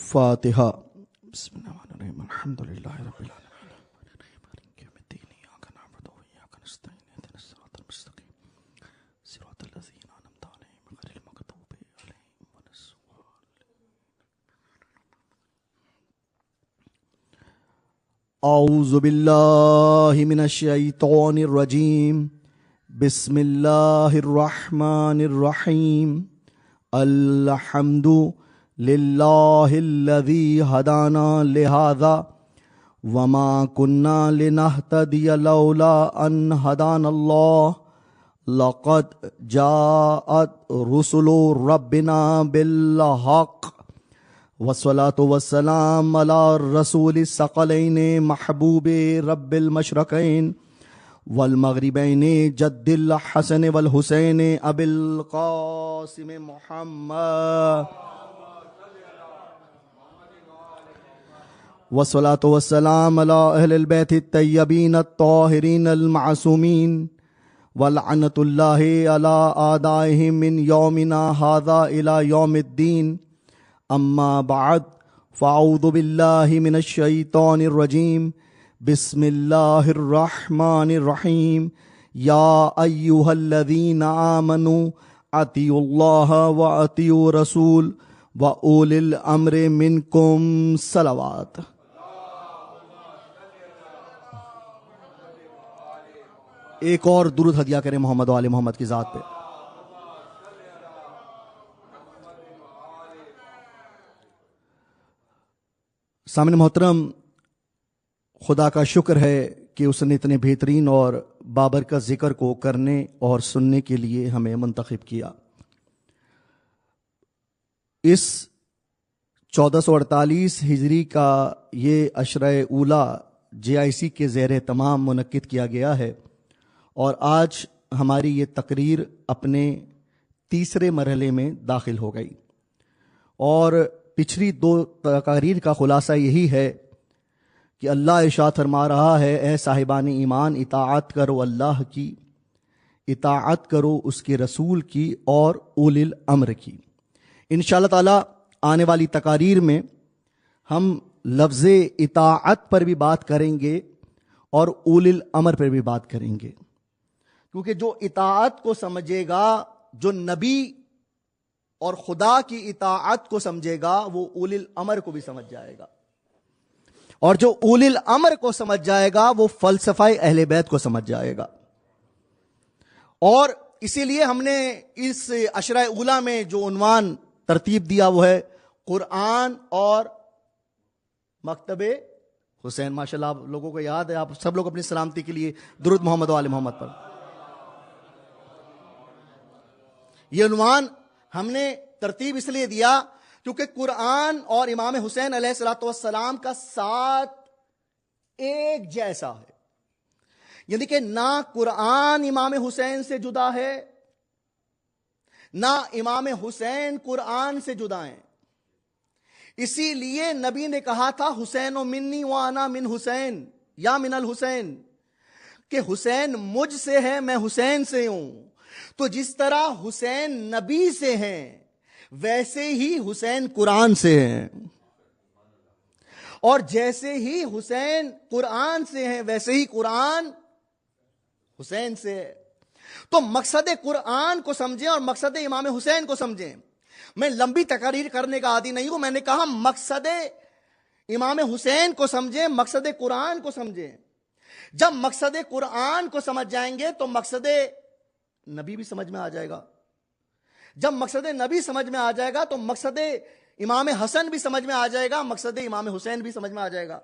فاتحہ۔ بسم اللہ الرحمن الرحیم، الحمد للہ رب العالمین، مالک یوم الدین، ایاک نعبد و ایاک نستعین، اہدنا الصراط المستقیم، صراط الذین انعمت علیہم غیر المغضوب علیہم ولا الضالین۔ اعوذ باللہ من الشیطان الرجیم، بسم اللہ الرحمن الرحیم، الحمد للہ الذی ہدانا لہذا وما کنا لنہتدی لولا ان ہدانا اللہ لقد جاءت رسل ربنا بالحق والصلاة والسلام علی الرسول الثقلین محبوب رب المشرقین والمغربین جد الحسن والحسین ابی القاسم محمد والصلاة والسلام علی اہل البیت الطیبین الطاہرین المعصومین ولعنۃ اللہ علی اعدائہم من یومنا ھذا الی یوم الدین، اما بعد فاعوذ باللہ من الشیطان الرجیم، بسم اللہ الرحمن الرحیم، یا ایہا الذین آمنوا اطیعوا اللہ واطیعوا رسول وأولی الامر منکم صلوات۔ ایک اور درود ہدیہ کریں محمد و آل محمد کی ذات پہ۔ سامنے محترم، خدا کا شکر ہے کہ اس نے اتنے بہترین اور بابرکت ذکر کو کرنے اور سننے کے لیے ہمیں منتخب کیا۔ اس 1448 ہجری کا یہ عشرہ اولا JIC کے زیر اہتمام منعقد کیا گیا ہے، اور آج ہماری یہ تقریر اپنے تیسرے مرحلے میں داخل ہو گئی، اور پچھلی 2 تقاریر کا خلاصہ یہی ہے کہ اللہ ارشاد فرما رہا ہے، اے صاحبان ایمان، اطاعت کرو اللہ کی، اطاعت کرو اس کے رسول کی اور اولی الامر کی۔ انشاءاللہ تعالی آنے والی تقاریر میں ہم لفظ اطاعت پر بھی بات کریں گے اور اولی الامر پر بھی بات کریں گے، کیونکہ جو اطاعت کو سمجھے گا، جو نبی اور خدا کی اطاعت کو سمجھے گا، وہ اولی الامر کو بھی سمجھ جائے گا، اور جو اولی الامر کو سمجھ جائے گا وہ فلسفہ اہل بیت کو سمجھ جائے گا۔ اور اسی لیے ہم نے اس عشرہ اولا میں جو عنوان ترتیب دیا وہ ہے قرآن اور مکتب حسین۔ ماشاءاللہ آپ لوگوں کو یاد ہے، آپ سب لوگ اپنی سلامتی کے لیے درود محمد و آل محمد پر۔ یہ عنوان ہم نے ترتیب اس لیے دیا کیونکہ قرآن اور امام حسین علیہ السلام کا ساتھ ایک جیسا ہے، یعنی کہ نہ قرآن امام حسین سے جدا ہے، نہ امام حسین قرآن سے جدا ہیں۔ اسی لیے نبی نے کہا تھا، حسین و منی وانا من حسین یا من الحسین، کہ حسین مجھ سے ہے، میں حسین سے ہوں۔ تو جس طرح حسین نبی سے ہیں ویسے ہی حسین قرآن سے ہیں، اور جیسے ہی حسین قرآن سے ہیں ویسے ہی قرآن حسین سے ہے۔ تو مقصد قرآن کو سمجھیں اور مقصد امام حسین کو سمجھیں۔ میں لمبی تقاریر کرنے کا عادی نہیں ہوں، میں نے کہا مقصد امام حسین کو سمجھیں، مقصد قرآن کو سمجھیں۔ جب مقصد قرآن کو سمجھ جائیں گے تو مقصد نبی بھی سمجھ میں آ جائے گا، جب مقصد نبی سمجھ میں آ جائے گا تو مقصد امام حسن بھی سمجھ میں آ جائے گا، مقصد امام حسین بھی سمجھ میں آ جائے گا۔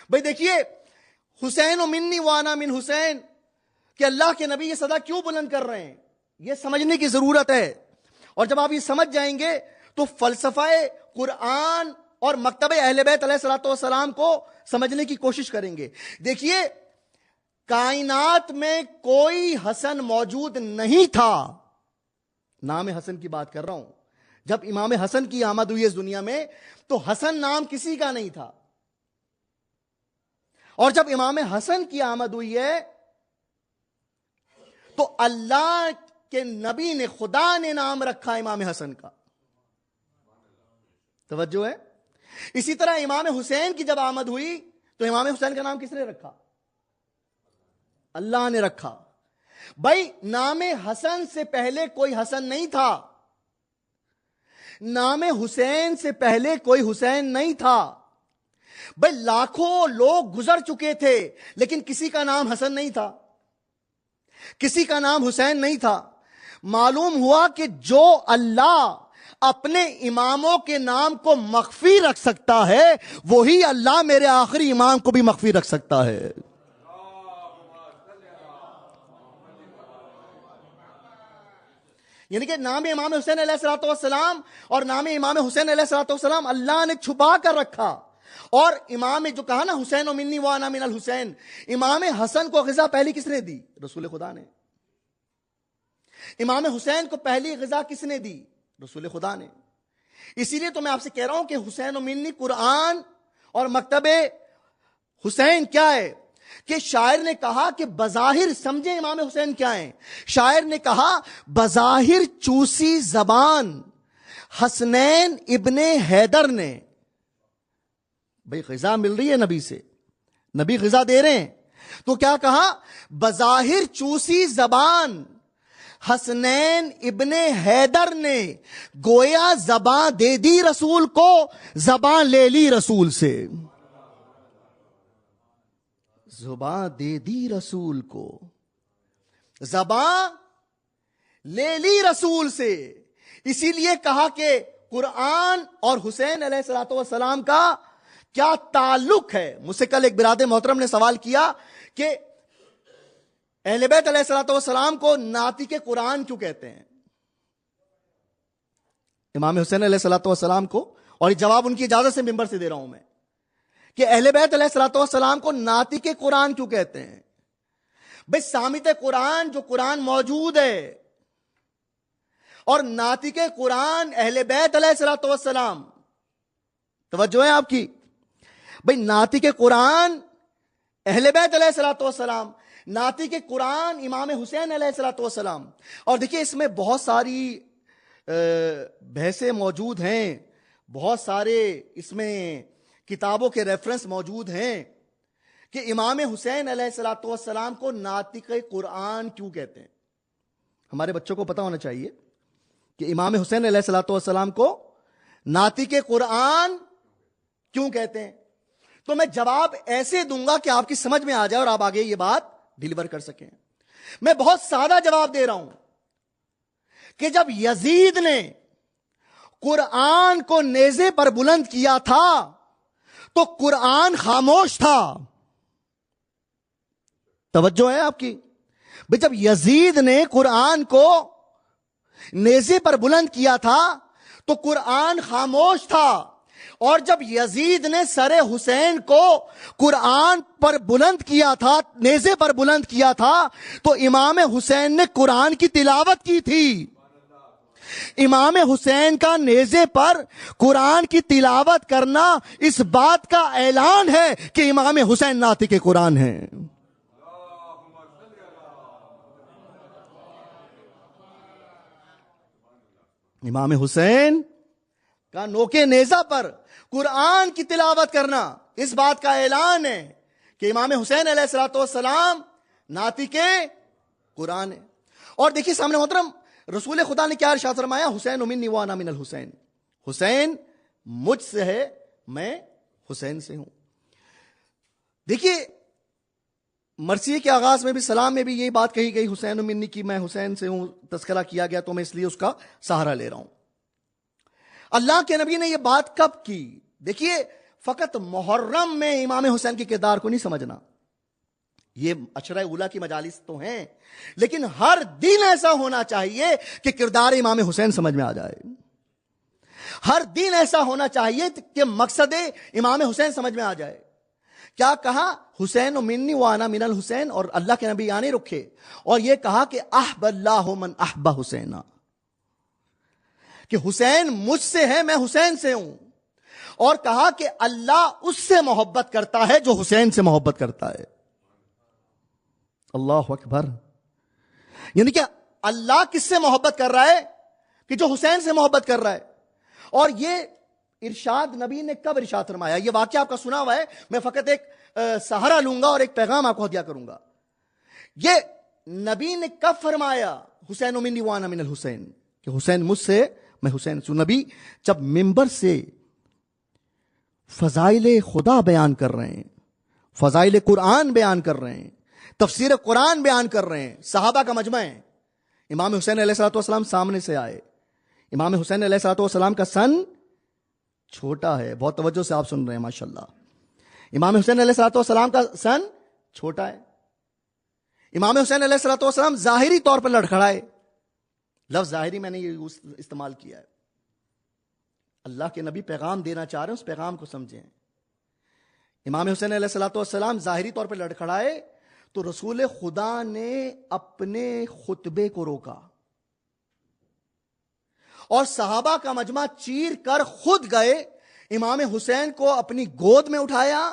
بھئی دیکھیے، حسین و منی وانا من حسین، کہ اللہ کے نبی یہ صدا کیوں بلند کر رہے ہیں، یہ سمجھنے کی ضرورت ہے۔ اور جب آپ یہ سمجھ جائیں گے تو فلسفہ قرآن اور مکتب اہل بیت علیہ السلام کو سمجھنے کی کوشش کریں گے۔ دیکھیے، کائنات میں کوئی حسن موجود نہیں تھا، نام حسن کی بات کر رہا ہوں۔ جب امام حسن کی آمد ہوئی اس دنیا میں تو حسن نام کسی کا نہیں تھا، اور جب امام حسن کی آمد ہوئی ہے تو اللہ کے نبی نے، خدا نے نام رکھا امام حسن کا۔ توجہ ہے؟ اسی طرح امام حسین کی جب آمد ہوئی تو امام حسین کا نام کس نے رکھا؟ اللہ نے رکھا. بھائی نام حسن سے پہلے کوئی حسن نہیں تھا, نام حسین سے پہلے کوئی حسین نہیں تھا. بھائی لاکھوں لوگ گزر چکے تھے لیکن کسی کا نام حسن نہیں تھا, کسی کا نام حسین نہیں تھا. معلوم ہوا کہ جو اللہ اپنے اماموں کے نام کو مخفی رکھ سکتا ہے وہی اللہ میرے آخری امام کو بھی مخفی رکھ سکتا ہے. یعنی کہ نام امام حسین علیہ الصلوۃ والسلام اور نام امام حسین علیہ الصلوۃ والسلام اللہ نے چھپا کر رکھا. اور امام جو کہا نا حسین و منی وانا من الحسین, امام حسن کو غذا پہلی کس نے دی؟ رسول خدا نے. امام حسین کو پہلی غذا کس نے دی؟ رسول خدا نے. اسی لیے تو میں آپ سے کہہ رہا ہوں کہ حسین و منی قرآن اور مکتب حسین کیا ہے کہ شاعر نے کہا کہ بظاہر سمجھیں امام حسین کیا ہیں. شاعر نے کہا بظاہر چوسی زبان حسنین ابن حیدر نے. بھئی غذا مل رہی ہے نبی سے, نبی غذا دے رہے ہیں, تو کیا کہا؟ بظاہر چوسی زبان حسنین ابن حیدر نے, گویا زبان دے دی رسول کو, زبان لے لی رسول سے. زبان دے دی رسول کو, زبان لے لی رسول سے. اسی لیے کہا کہ قرآن اور حسین علیہ الصلوۃ والسلام کا کیا تعلق ہے. مجھ سے کل ایک برادر محترم نے سوال کیا کہ اہل بیت علیہ الصلوۃ والسلام کو ناطق قرآن کیوں کہتے ہیں؟ امام حسین علیہ الصلوۃ والسلام کو, اور یہ جواب ان کی اجازت سے ممبر سے دے رہا ہوں میں, کہ اہل بیت علیہ الصلوۃ والسلام کو ناطق قرآن کیوں کہتے ہیں؟ بھئی سامت قرآن جو قرآن موجود ہے اور ناطق قرآن اہل بیت علیہ الصلوۃ والسلام. توجہ ہے آپ کی؟ بھئی ناطق قرآن اہل بیت علیہ الصلوۃ والسلام, ناطق قرآن امام حسین علیہ الصلوۃ والسلام. اور دیکھیے اس میں بہت ساری بحثیں موجود ہیں, بہت سارے اس میں کتابوں کے ریفرنس موجود ہیں کہ امام حسین علیہ الصلوۃ والسلام کو ناطق قرآن کیوں کہتے ہیں. ہمارے بچوں کو پتہ ہونا چاہیے کہ امام حسین علیہ الصلوۃ والسلام کو ناطق قرآن کیوں کہتے ہیں. تو میں جواب ایسے دوں گا کہ آپ کی سمجھ میں آ جائے اور آپ آگے یہ بات ڈیلیور کر سکیں. میں بہت سادہ جواب دے رہا ہوں کہ جب یزید نے قرآن کو نیزے پر بلند کیا تھا تو قرآن خاموش تھا. توجہ ہے آپ کی؟ بھئی جب یزید نے قرآن کو نیزے پر بلند کیا تھا تو قرآن خاموش تھا, اور جب یزید نے سر حسین کو قرآن پر بلند کیا تھا, نیزے پر بلند کیا تھا, تو امام حسین نے قرآن کی تلاوت کی تھی. امام حسین کا نیزے پر قرآن کی تلاوت کرنا اس بات کا اعلان ہے کہ امام حسین ناطق قرآن ہیں. امام حسین کا نوکے نیزہ پر قرآن کی تلاوت کرنا اس بات کا اعلان ہے کہ امام حسین علیہ الصلوۃ والسلام ناطق قرآن ہے. اور دیکھیے سامنے محترم, رسول خدا نے کیا ارشاد فرمایا؟ حسین منی وانا من الحسین, حسین مجھ سے ہے, میں حسین سے ہوں. دیکھیے مرثیے کے آغاز میں بھی, سلام میں بھی یہی بات کہی گئی حسین منی کی, میں حسین سے ہوں, تذکرہ کیا گیا تو میں اس لیے اس کا سہارا لے رہا ہوں. اللہ کے نبی نے یہ بات کب کی؟ دیکھیے فقط محرم میں امام حسین کے کردار کو نہیں سمجھنا, یہ عشرہ اولیٰ کی مجالس تو ہیں, لیکن ہر دن ایسا ہونا چاہیے کہ کردار امام حسین سمجھ میں آ جائے. ہر دن ایسا ہونا چاہیے کہ مقصد امام حسین سمجھ میں آ جائے. کیا کہا؟ حسین و منی وانا من الحسین, اور اللہ کے نبی آنے رکھے اور یہ کہا کہ احب اللہ من احب حسینا, کہ حسین مجھ سے ہے, میں حسین سے ہوں. اور کہا کہ اللہ اس سے محبت کرتا ہے جو حسین سے محبت کرتا ہے. اللہ اکبر. یعنی کہ اللہ کس سے محبت کر رہا ہے؟ کہ جو حسین سے محبت کر رہا ہے. اور یہ ارشاد نبی نے کب ارشاد فرمایا؟ یہ واقعہ آپ کا سنا ہوا ہے، میں فقط ایک سہارا لوں گا اور ایک پیغام آپ کو ہدیہ کروں گا. یہ نبی نے کب فرمایا حسین منی وانا من الحسین، کہ حسین مجھ سے، میں حسین سے. نبی جب منبر سے فضائل خدا بیان کر رہے ہیں، فضائل قرآن بیان کر رہے ہیں، تفسیر قرآن بیان کر رہے ہیں، صحابہ کا مجمع ہے. امام حسین علیہ الصلوۃ والسلام سامنے سے آئے. امام حسین علیہ الصلوۃ والسلام کا سن چھوٹا ہے، بہت توجہ سے آپ سن رہے ہیں ماشاءاللہ. امام حسین علیہ الصلوۃ والسلام کا سن چھوٹا ہے. امام حسین علیہ الصلوۃ والسلام ظاہری طور پر لڑکھڑائے. لفظ ظاہری میں نے یہ استعمال کیا ہے. اللہ کے نبی پیغام دینا چاہ رہے ہیں، اس پیغام کو سمجھیں. امام حسین علیہ الصلوۃ والسلام ظاہری طور پر لڑکھڑائے تو رسول خدا نے اپنے خطبے کو روکا اور صحابہ کا مجمع چیر کر خود گئے، امام حسین کو اپنی گود میں اٹھایا،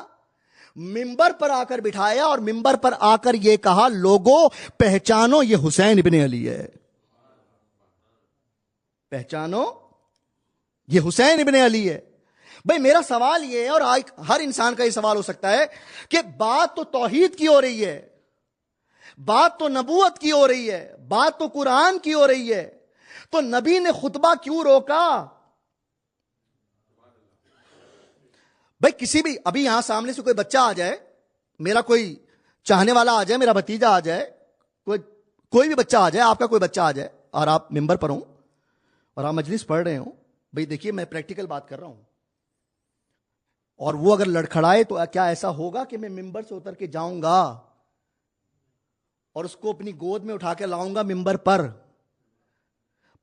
منبر پر آ کر بٹھایا اور منبر پر آ کر یہ کہا، لوگوں پہچانو یہ حسین ابن علی ہے، پہچانو یہ حسین ابن علی ہے. بھئی میرا سوال یہ ہے، اور ہر انسان کا یہ سوال ہو سکتا ہے، کہ بات تو توحید کی ہو رہی ہے، بات تو نبوت کی ہو رہی ہے، بات تو قرآن کی ہو رہی ہے، تو نبی نے خطبہ کیوں روکا؟ بھئی کسی بھی، ابھی یہاں سامنے سے کوئی بچہ آ جائے، میرا کوئی چاہنے والا آ جائے، میرا بھتیجا آ جائے، کوئی بھی بچہ آ جائے، آپ کا کوئی بچہ آ جائے اور آپ ممبر پر ہوں اور آپ مجلس پڑھ رہے ہوں، بھئی دیکھیے میں پریکٹیکل بات کر رہا ہوں، اور وہ اگر لڑکھڑائے تو کیا ایسا ہوگا کہ میں ممبر سے اتر کے جاؤں گا اور اس کو اپنی گود میں اٹھا کے لاؤں گا ممبر پر؟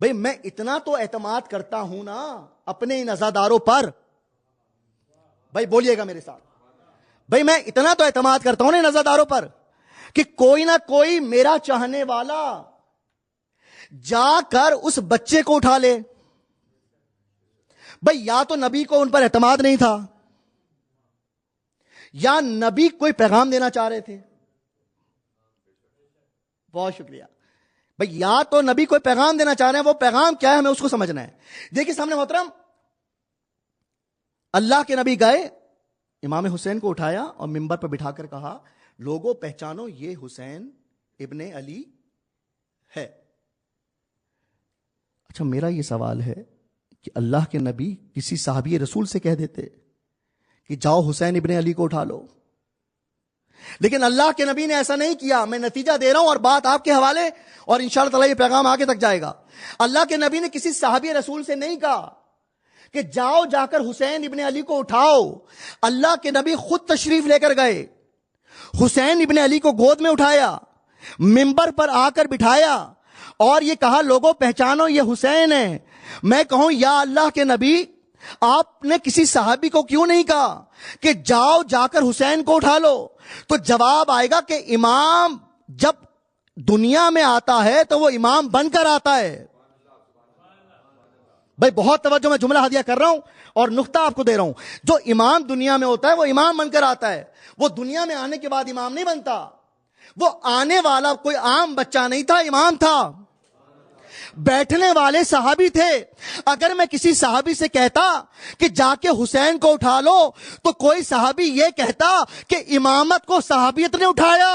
بھئی میں اتنا تو اعتماد کرتا ہوں نا اپنے ان عزاداروں پر. بھئی بولیے گا میرے ساتھ، بھئی میں اتنا تو اعتماد کرتا ہوں نا ان عزاداروں پر کہ کوئی نہ کوئی میرا چاہنے والا جا کر اس بچے کو اٹھا لے. بھئی یا تو نبی کو ان پر اعتماد نہیں تھا، یا نبی کوئی پیغام دینا چاہ رہے تھے. بہت شکریہ. بھئی یا تو نبی کوئی پیغام دینا چاہ رہے ہیں، وہ پیغام کیا ہے ہمیں اس کو سمجھنا ہے. دیکھیے سامنے محترم، اللہ کے نبی گئے، امام حسین کو اٹھایا اور منبر پر بٹھا کر کہا، لوگوں پہچانو یہ حسین ابن علی ہے. اچھا میرا یہ سوال ہے کہ اللہ کے نبی کسی صحابی رسول سے کہہ دیتے کہ جاؤ حسین ابن علی کو اٹھا لو، لیکن اللہ کے نبی نے ایسا نہیں کیا. میں نتیجہ دے رہا ہوں اور بات آپ کے حوالے، اور انشاءاللہ تعالی یہ پیغام آگے تک جائے گا. اللہ کے نبی نے کسی صحابی رسول سے نہیں کہا کہ جاؤ جا کر حسین ابن علی کو اٹھاؤ. اللہ کے نبی خود تشریف لے کر گئے، حسین ابن علی کو گود میں اٹھایا، منبر پر آ کر بٹھایا اور یہ کہا، لوگوں پہچانو یہ حسین ہے. میں کہوں یا اللہ کے نبی، آپ نے کسی صحابی کو کیوں نہیں کہا کہ جاؤ جا کر حسین کو اٹھا لو؟ تو جواب آئے گا کہ امام جب دنیا میں آتا ہے تو وہ امام بن کر آتا ہے. بھائی بہت توجہ، میں جملہ ہدیہ کر رہا ہوں اور نقطہ آپ کو دے رہا ہوں. جو امام دنیا میں ہوتا ہے وہ امام بن کر آتا ہے، وہ دنیا میں آنے کے بعد امام نہیں بنتا. وہ آنے والا کوئی عام بچہ نہیں تھا، امام تھا. بیٹھنے والے صحابی تھے. اگر میں کسی صحابی سے کہتا کہ جا کے حسین کو اٹھا لو تو کوئی صحابی یہ کہتا کہ امامت کو صحابیت نے اٹھایا.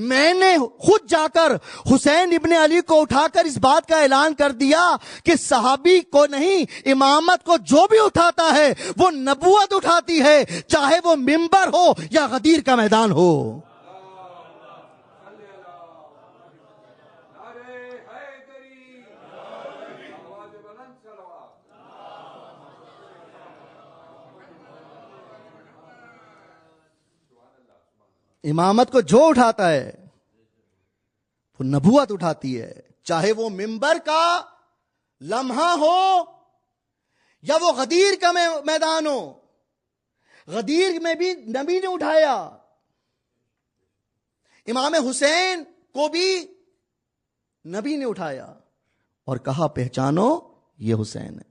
میں نے خود جا کر حسین ابن علی کو اٹھا کر اس بات کا اعلان کر دیا کہ صحابی کو نہیں، امامت کو جو بھی اٹھاتا ہے وہ نبوت اٹھاتی ہے، چاہے وہ منبر ہو یا غدیر کا میدان ہو. امامت کو جو اٹھاتا ہے وہ نبوت اٹھاتی ہے، چاہے وہ منبر کا لمحہ ہو یا وہ غدیر کا میدان ہو. غدیر میں بھی نبی نے اٹھایا، امام حسین کو بھی نبی نے اٹھایا اور کہا پہچانو یہ حسین ہے.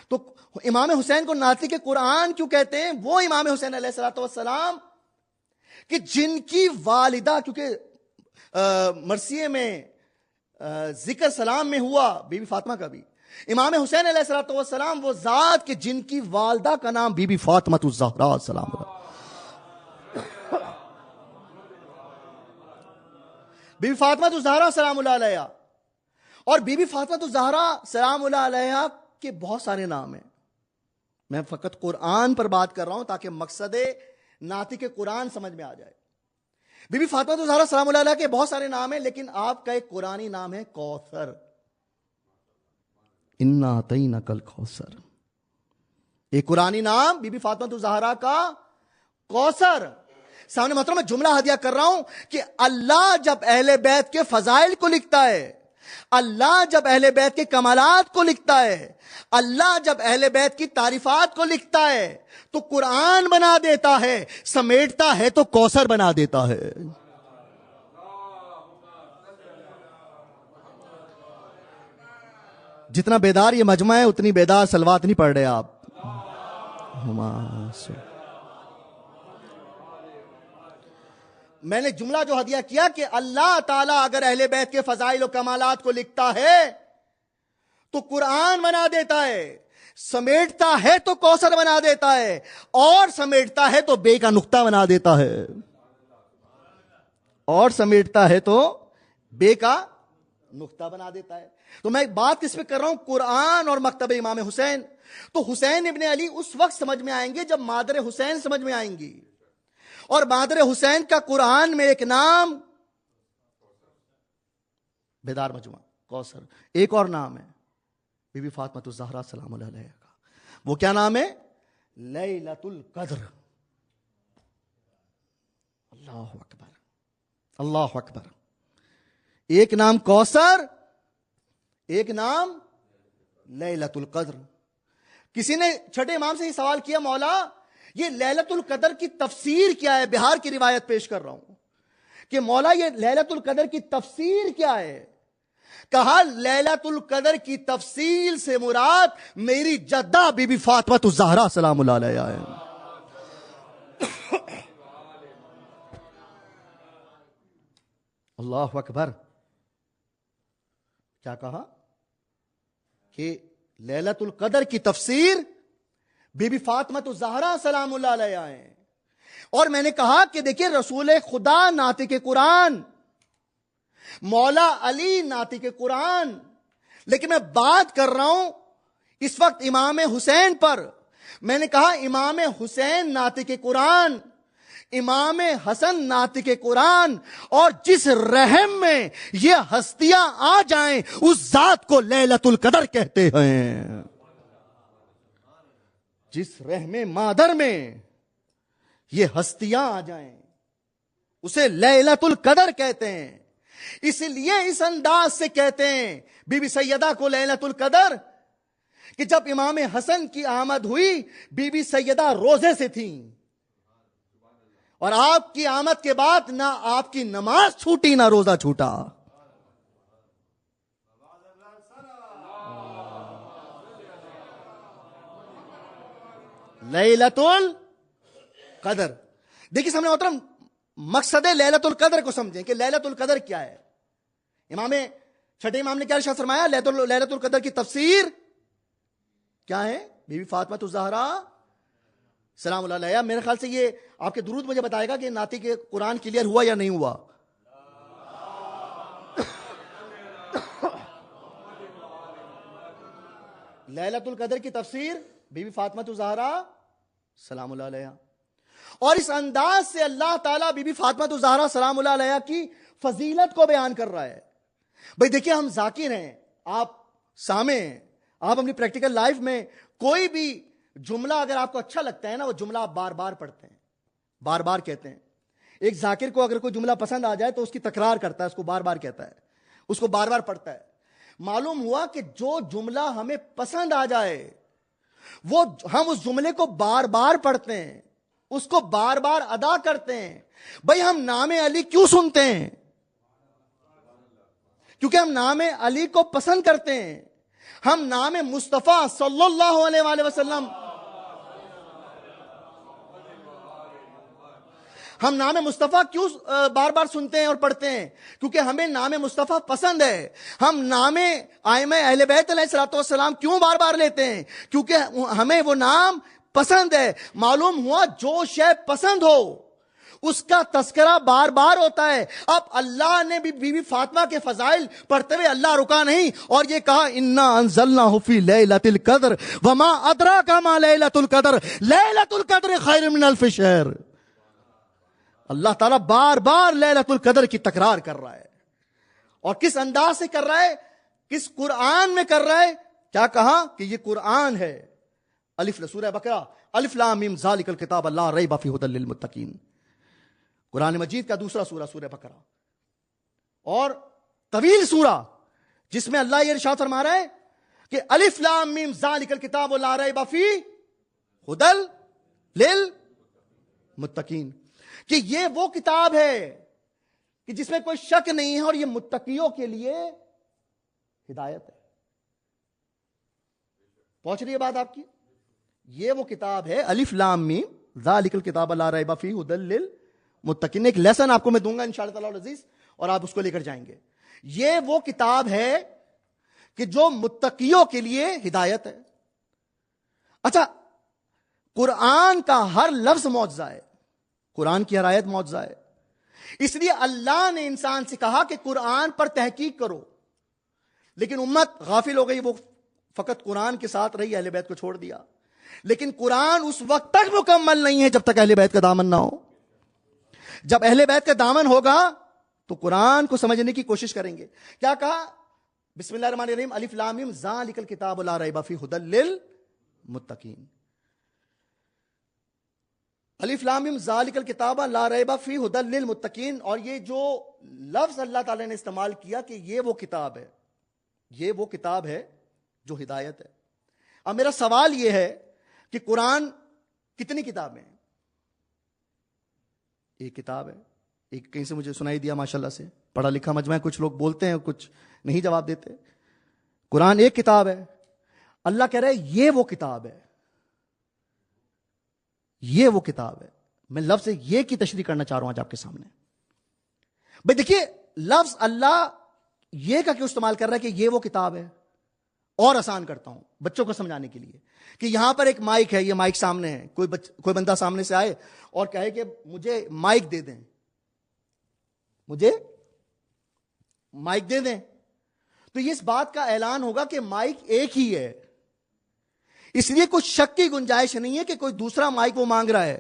تو امام حسین کو ناطق قرآن کیوں کہتے ہیں؟ وہ امام حسین علیہ الصلوۃ والسلام کہ جن کی والدہ، کیونکہ مرثیے میں ذکر سلام میں ہوا بی بی فاطمہ کا بھی، امام حسین علیہ الصلوۃ والسلام وہ ذات کہ جن کی والدہ کا نام بی بی فاطمہ الزہرا سلام اللہ، بی بی فاطمہ الزہرا سلام اللہ علیہ. اور بی بی فاطمہ الزہرا سلام اللہ علیہ کے بہت سارے نام ہیں. میں فقط قرآن پر بات کر رہا ہوں تاکہ مقصد ناطق قرآن سمجھ میں آ جائے. بی بی فاطمہ الزہرا سلام اللہ علیہ کے بہت سارے نام ہیں، لیکن آپ کا ایک قرآنی نام ہے کوثر. انا اعطیناک الکوثر، ایک قرآنی نام بی بی فاطمہ الزہرا کا کوثر. سامنے محترم میں جملہ ہدیہ کر رہا ہوں کہ اللہ جب اہل بیت کے فضائل کو لکھتا ہے، اللہ جب اہل بیت کے کمالات کو لکھتا ہے، اللہ جب اہل بیت کی تعریفات کو لکھتا ہے تو قرآن بنا دیتا ہے، سمیٹتا ہے تو کوثر بنا دیتا ہے. جتنا بیدار یہ مجمع ہے اتنی بیدار صلوات نہیں پڑھ رہے آپ. میں نے جملہ جو ہدیہ کیا کہ اللہ تعالیٰ اگر اہل بیت کے فضائل و کمالات کو لکھتا ہے تو قرآن بنا دیتا ہے، سمیٹتا ہے تو کوثر بنا دیتا ہے، اور سمیٹتا ہے تو بے کا نقطہ بنا دیتا ہے، اور سمیٹتا ہے تو بے کا نقطہ بنا دیتا ہے. تو میں ایک بات کس پہ کر رہا ہوں؟ قرآن اور مکتب امام حسین. تو حسین ابن علی اس وقت سمجھ میں آئیں گے جب مادر حسین سمجھ میں آئیں گی. اور مادر حسین کا قرآن میں ایک نام بیدار مجمع کوثر، ایک اور نام ہے بی بی فاطمہ الزہرا سلام اللہ علیہ کا. وہ کیا نام ہے؟ لیلۃ القدر. اللہ اکبر، اللہ اکبر. ایک نام کوثر، ایک نام لیلۃ القدر. کسی نے چھٹے امام سے یہ سوال کیا، مولا یہ لیلۃ القدر کی تفسیر کیا ہے؟ بہار کی روایت پیش کر رہا ہوں کہ مولا یہ لیلۃ القدر کی تفسیر کیا ہے؟ کہا لیلۃ القدر کی تفصیل سے مراد میری جدہ بی بی فاطمہ الزہرا سلام اللہ علیہ ہے. اللہ اکبر. کیا کہا؟ کہ لیلۃ القدر کی تفسیر بی بی فاطمہ الزہرا سلام اللہ علیہ ہیں. اور میں نے کہا کہ دیکھیے رسول خدا ناطق قرآن، مولا علی ناطق قرآن، لیکن میں بات کر رہا ہوں اس وقت امام حسین پر. میں نے کہا امام حسین ناطق قرآن، امام حسن ناطق قرآن، اور جس رحم میں یہ ہستیاں آ جائیں اس ذات کو لیلۃ القدر کہتے ہیں. جس رحم مادر میں یہ ہستیاں آ جائیں اسے لیلۃ القدر کہتے ہیں. اس لیے اس انداز سے کہتے ہیں بی بی سیدہ کو لیلۃ القدر کہ جب امام حسن کی آمد ہوئی بی بی سیدہ روزے سے تھیں، اور آپ کی آمد کے بعد نہ آپ کی نماز چھوٹی نہ روزہ چھوٹا. لیلۃ القدر. دیکھیے سامنے محترم مقصد لیلۃ القدر کو سمجھیں کہ لیلۃ القدر کیا ہے. امام چھٹے امام نے کیا ارشاد فرمایا؟ لیلۃ القدر کی تفسیر کیا ہے؟ بی بی فاطمہ الزہرا سلام اللہ علیہ. میرے خیال سے یہ آپ کے درود مجھے بتائے گا کہ ناطق قرآن کلیئر ہوا یا نہیں ہوا. لیلۃ القدر کی تفسیر بی بی فاطمہ الزہرا سلام اللہ علیہ. اور اس انداز سے اللہ تعالیٰ بی بی فاطمہ الزہرا سلام اللہ علیہ کی فضیلت کو بیان کر رہا ہے. بھئی دیکھیں ہم ذاکر ہیں، آپ سامع ہیں، آپ اپنی پریکٹیکل لائف میں کوئی بھی جملہ اگر آپ کو اچھا لگتا ہے نا، وہ جملہ آپ بار بار پڑھتے ہیں، بار بار کہتے ہیں. ایک ذاکر کو اگر کوئی جملہ پسند آ جائے تو اس کی تکرار کرتا ہے، اس کو بار بار کہتا ہے، اس کو بار بار پڑھتا ہے. معلوم ہوا کہ جو جملہ ہمیں پسند آ جائے وہ ہم اس جملے کو بار بار پڑھتے ہیں، اس کو بار بار ادا کرتے ہیں. بھئی ہم نام علی کیوں سنتے ہیں؟ کیونکہ ہم نام علی کو پسند کرتے ہیں. ہم نام مصطفیٰ صلی اللہ علیہ وآلہ وسلم، ہم نام مصطفیٰ کیوں بار بار سنتے ہیں اور پڑھتے ہیں؟ کیونکہ ہمیں نام مصطفیٰ پسند ہے. ہم نام ائمہ اہل بیت علیہ الصلوۃ والسلام کیوں بار بار لیتے ہیں؟ کیونکہ ہمیں وہ نام پسند ہے. معلوم ہوا جو شے پسند ہو اس کا تذکرہ بار بار ہوتا ہے. اب اللہ نے بھی بی بی فاطمہ کے فضائل پڑھتے ہوئے اللہ رکا نہیں اور یہ کہا انا انزلناہ فی لیلۃ القدر وما ادراک ما لیلۃ القدر لیلۃ القدر خیر من الف شہر. اللہ تعالیٰ بار بار لیلۃ القدر کی تکرار کر رہا ہے. اور کس انداز سے کر رہا ہے؟ کس قرآن میں کر رہا ہے؟ کیا کہا کہ یہ قرآن ہے. الف سورہ بقرہ الف لام میم ذالک الکتاب لا ریب فیہ ھدی للمتقین. قرآن مجید کا دوسرا سورہ سورہ بقرہ اور طویل سورہ جس میں اللہ یہ ارشاد فرما رہا ہے کہ الف لام میم ذالک الکتاب لا ریب فیہ ھدی للمتقین، کہ یہ وہ کتاب ہے کہ جس میں کوئی شک نہیں ہے اور یہ متقیوں کے لیے ہدایت ہے. پہنچ رہی ہے بات آپ کی؟ یہ وہ کتاب ہے الف لام میم ذالک الکتاب لا ریب فیہ ھدی للمتقین. ایک لیسن آپ کو میں دوں گا انشاءاللہ تعالی العزیز اور آپ اس کو لے کر جائیں گے. یہ وہ کتاب ہے کہ جو متقیوں کے لیے ہدایت ہے. اچھا، قرآن کا ہر لفظ معجزہ ہے، قرآن کی ہر آیت معجزہ ہے. اس لیے اللہ نے انسان سے کہا کہ قرآن پر تحقیق کرو، لیکن امت غافل ہو گئی، وہ فقط قرآن کے ساتھ رہی، اہل بیت کو چھوڑ دیا. لیکن قرآن اس وقت تک مکمل نہیں ہے جب تک اہل بیت کا دامن نہ ہو. جب اہل بیت کا دامن ہوگا تو قرآن کو سمجھنے کی کوشش کریں گے. کیا کہا؟ بسم اللہ الرحمن الرحیم الف لام میم ذالک الکتاب لا ریب فیہ ھدی للمتقین. الف لام میم ذالک الکتاب لا ریب فیہ ھدی للمتقین. اور یہ جو لفظ اللہ تعالی نے استعمال کیا کہ یہ وہ کتاب ہے، یہ وہ کتاب ہے جو ہدایت ہے. اب میرا سوال یہ ہے کہ قرآن کتنی کتابیں ہیں؟ ایک کتاب ہے. ایک کہیں سے مجھے سنائی دیا ماشاءاللہ سے، پڑھا لکھا مجمع ہے، کچھ لوگ بولتے ہیں کچھ نہیں جواب دیتے. قرآن ایک کتاب ہے. اللہ کہہ رہے یہ وہ کتاب ہے، یہ وہ کتاب ہے. میں لفظ یہ کی تشریح کرنا چاہ رہا ہوں آج آپ کے سامنے. بھئی دیکھیے، لفظ اللہ یہ کا کیوں استعمال کر رہا ہے کہ یہ وہ کتاب ہے؟ اور آسان کرتا ہوں بچوں کو سمجھانے کے لیے کہ یہاں پر ایک مائک ہے، یہ مائک سامنے ہے. کوئی بندہ سامنے سے آئے اور کہے کہ مجھے مائک دے دیں، مجھے مائک دے دیں، تو یہ اس بات کا اعلان ہوگا کہ مائک ایک ہی ہے. اس لیے کوئی شک کی گنجائش نہیں ہے کہ کوئی دوسرا مائک وہ مانگ رہا ہے.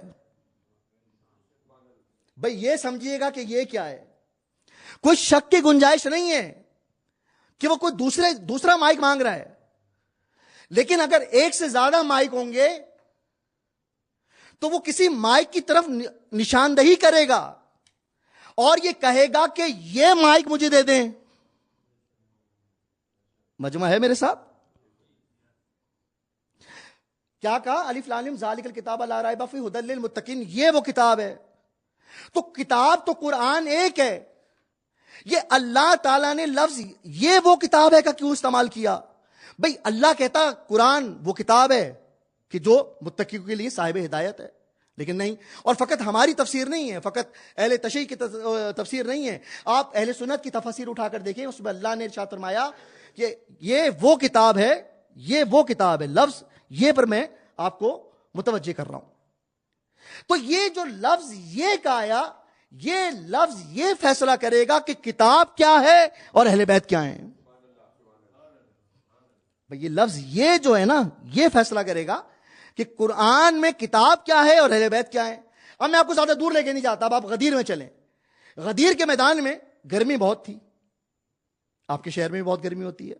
بھئی یہ سمجھیے گا کہ یہ کیا ہے، کوئی شک کی گنجائش نہیں ہے کہ وہ کوئی دوسرا مائک مانگ رہا ہے. لیکن اگر ایک سے زیادہ مائک ہوں گے تو وہ کسی مائک کی طرف نشاندہی کرے گا اور یہ کہے گا کہ یہ مائک مجھے دے دیں. مجمع ہے میرے ساتھ؟ کیا کہا؟ الف لام میم ذالک الکتاب لا ریب فیہ ھدی للمتقین، یہ وہ کتاب ہے. تو کتاب تو قرآن ایک ہے. یہ اللہ تعالیٰ نے لفظ یہ وہ کتاب ہے کا کیوں استعمال کیا؟ بھئی اللہ کہتا قرآن وہ کتاب ہے کہ جو متقیوں کے لیے صاحب ہدایت ہے. لیکن نہیں، اور فقط ہماری تفسیر نہیں ہے، فقط اہل تشیع کی تفسیر نہیں ہے. آپ اہل سنت کی تفاسیر اٹھا کر دیکھیں، اس میں اللہ نے ارشاد فرمایا کہ یہ وہ کتاب ہے، یہ وہ کتاب ہے. لفظ یہ پر میں آپ کو متوجہ کر رہا ہوں. تو یہ جو لفظ یہ کا آیا، یہ لفظ یہ فیصلہ کرے گا کہ کتاب کیا ہے اور اہل بیت کیا ہیں. یہ لفظ یہ جو ہے نا، یہ فیصلہ کرے گا کہ قرآن میں کتاب کیا ہے اور اہل بیت کیا ہے. اب میں آپ کو زیادہ دور لے کے نہیں جاتا. اب آپ غدیر میں چلیں. غدیر کے میدان میں گرمی بہت تھی. آپ کے شہر میں بھی بہت گرمی ہوتی ہے.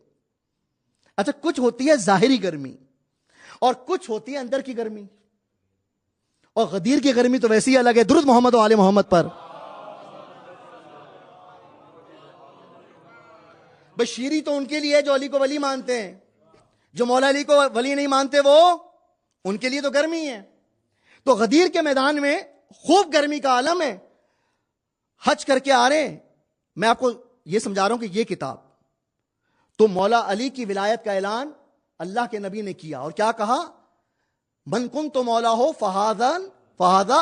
اچھا، کچھ ہوتی ہے ظاہری گرمی اور کچھ ہوتی ہے اندر کی گرمی. اور غدیر کی گرمی تو ویسی ہی الگ ہے. درود محمد و آل محمد پر. بشیری تو ان کے لیے جو علی کو ولی مانتے ہیں، جو مولا علی کو ولی نہیں مانتے وہ ان کے لیے تو گرمی ہے. تو غدیر کے میدان میں خوب گرمی کا عالم ہے. حج کر کے آ رہے ہیں. میں آپ کو یہ سمجھا رہا ہوں کہ یہ کتاب تو مولا علی کی ولایت کا اعلان اللہ کے نبی نے کیا. اور کیا کہا؟ من کنت مولا ہو فہذا.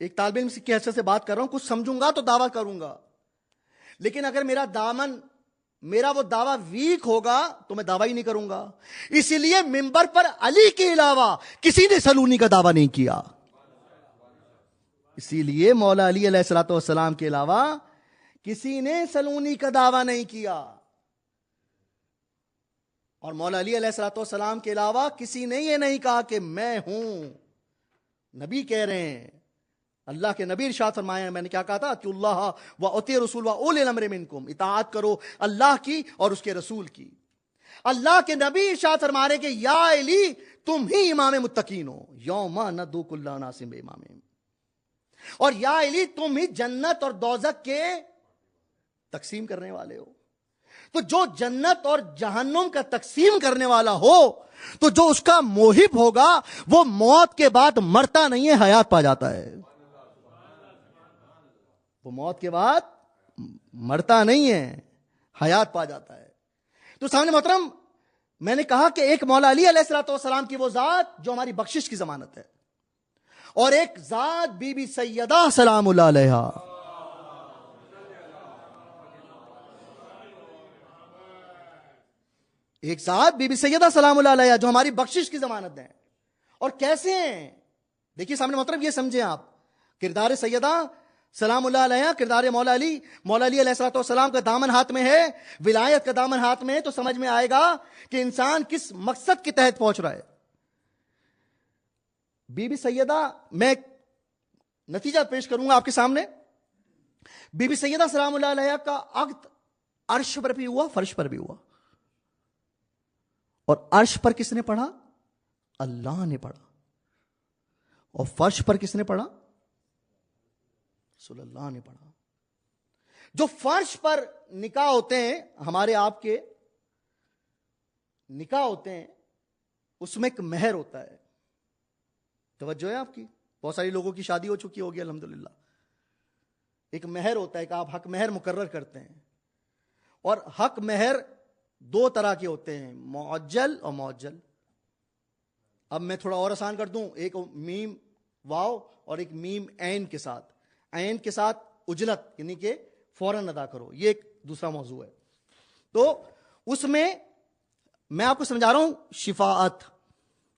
ایک طالب علم کی حیثیت سے بات کر رہا ہوں، کچھ سمجھوں گا تو دعویٰ کروں گا، لیکن اگر میرا وہ دعویٰ ویک ہوگا تو میں دعویٰ ہی نہیں کروں گا. اسی لیے منبر پر علی کے علاوہ کسی نے سلونی کا دعویٰ نہیں کیا. اسی لیے مولا علی علیہ الصلوۃ والسلام کے علاوہ کسی نے سلونی کا دعویٰ نہیں کیا، اور مولا علی علیہ الصلوۃ والسلام کے علاوہ کسی نے یہ نہیں کہا کہ میں ہوں. نبی کہہ رہے ہیں، اللہ کے نبی ارشاد فرمایا، میں نے کیا کہا تھا، کہ اللہ و اطیع رسول و اولی الامر منکم، اطاعت کرو اللہ کی اور اس کے رسول کی. اللہ کے نبی ارشاد فرما رہے کہ یا علی تم ہی امام متقین ہو، یوم ندعو کل اناس بامامہم، اور یا علی تم ہی جنت اور دوزخ کے تقسیم کرنے والے ہو. تو جو جنت اور جہنم کا تقسیم کرنے والا ہو تو جو اس کا موہب ہوگا وہ موت کے بعد مرتا نہیں ہے، حیات پا جاتا ہے. وہ موت کے بعد مرتا نہیں ہے، حیات پا جاتا ہے. تو سامنے محترم، میں نے کہا کہ ایک مولا علی علیہ الصلوۃ والسلام کی وہ ذات جو ہماری بخشش کی ضمانت ہے، اور ایک ذات بی بی سیدہ سلام اللہ علیہا. ایک ذات بی بی سیدہ سلام اللہ علیہا جو ہماری بخشش کی ضمانت ہے. اور کیسے ہیں؟ دیکھیے سامنے محترم، یہ سمجھیں آپ، کردار سیدہ سلام اللہ علیہ، کردار مولا علی علیہ الصلوۃ والسلام کا دامن ہاتھ میں ہے، ولایت کا دامن ہاتھ میں ہے، تو سمجھ میں آئے گا کہ انسان کس مقصد کے تحت پہنچ رہا ہے. بی بی سیدہ، میں نتیجہ پیش کروں گا آپ کے سامنے. بی بی سیدہ سلام اللہ علیہ کا عقد عرش پر بھی ہوا، فرش پر بھی ہوا. اور عرش پر کس نے پڑھا؟ اللہ نے پڑھا. اور فرش پر کس نے پڑھا؟ رسول اللہ نے پڑھا. جو فرش پر نکاح ہوتے ہیں، ہمارے آپ کے نکاح ہوتے ہیں، اس میں ایک مہر ہوتا ہے. توجہ ہے آپ کی؟ بہت ساری لوگوں کی شادی ہو چکی ہوگی الحمدللہ. ایک مہر ہوتا ہے کہ آپ حق مہر مقرر کرتے ہیں. اور حق مہر دو طرح کے ہوتے ہیں، معجل اور معجل. اب میں تھوڑا اور آسان کر دوں، ایک میم واو اور ایک میم عین کے ساتھ. عین کے ساتھ اجلت یعنی کہ فوراً ادا کرو، یہ ایک دوسرا موضوع ہے. تو اس میں میں آپ کو سمجھا رہا ہوں شفاعت.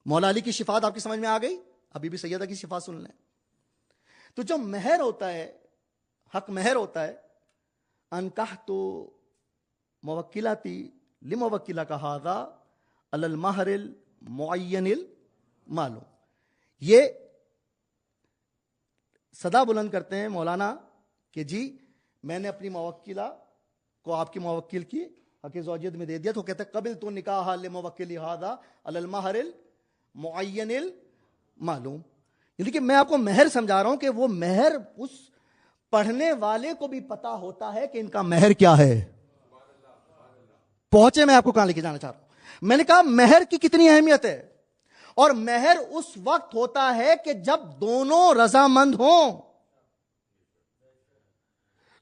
مولا علی کی شفاعت آپ کی سمجھ میں آ گئی. ابھی بھی سیدہ کی شفاعت سن لیں. تو جو مہر ہوتا ہے، حق مہر ہوتا ہے، انکحت موکلاتی لموکلہ کا ہذا علی المہر المعین المعلوم. یہ صدا بلند کرتے ہیں مولانا کہ جی میں نے اپنی موکلہ کو آپ کی موکل کی حق زوجیت میں دے دیا. تو کہتے ہیں قبل تو نکاح لموکلی ہذا علی المہر المعین المعلوم. یعنی کہ میں آپ کو مہر سمجھا رہا ہوں کہ وہ مہر اس پڑھنے والے کو بھی پتا ہوتا ہے کہ ان کا مہر کیا ہے. پہنچے میں آپ کو کہاں لے کے جانا چاہ رہا ہوں. میں نے کہا مہر کی کتنی اہمیت ہے. اور مہر اس وقت ہوتا ہے کہ جب دونوں رضامند ہوں.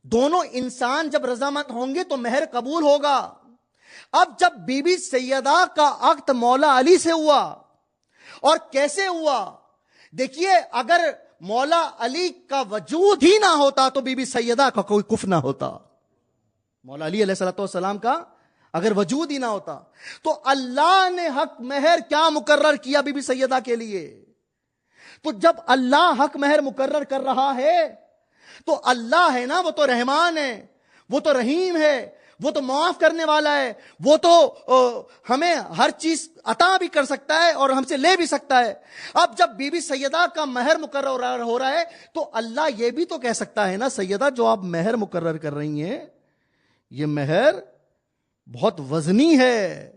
دونوں انسان جب رضامند ہوں گے تو مہر قبول ہوگا. اب جب بی بی سیدہ کا عقد مولا علی سے ہوا، اور کیسے ہوا؟ دیکھیے، اگر مولا علی کا وجود ہی نہ ہوتا تو بی بی سیدہ کا کوئی کفر نہ ہوتا. مولا علی علیہ الصلوۃ والسلام کا اگر وجود ہی نہ ہوتا تو اللہ نے حق مہر کیا مقرر کیا بی بی سیدہ کے لیے. تو جب اللہ حق مہر مقرر کر رہا ہے تو اللہ ہے نا، وہ تو رحمان ہے، وہ تو رحیم ہے، وہ تو معاف کرنے والا ہے، وہ تو ہمیں ہر چیز عطا بھی کر سکتا ہے اور ہم سے لے بھی سکتا ہے. اب جب بی بی سیدہ کا مہر مقرر ہو رہا ہے تو اللہ یہ بھی تو کہہ سکتا ہے نا، سیدہ جو آپ مہر مقرر کر رہی ہیں یہ مہر بہت وزنی ہے،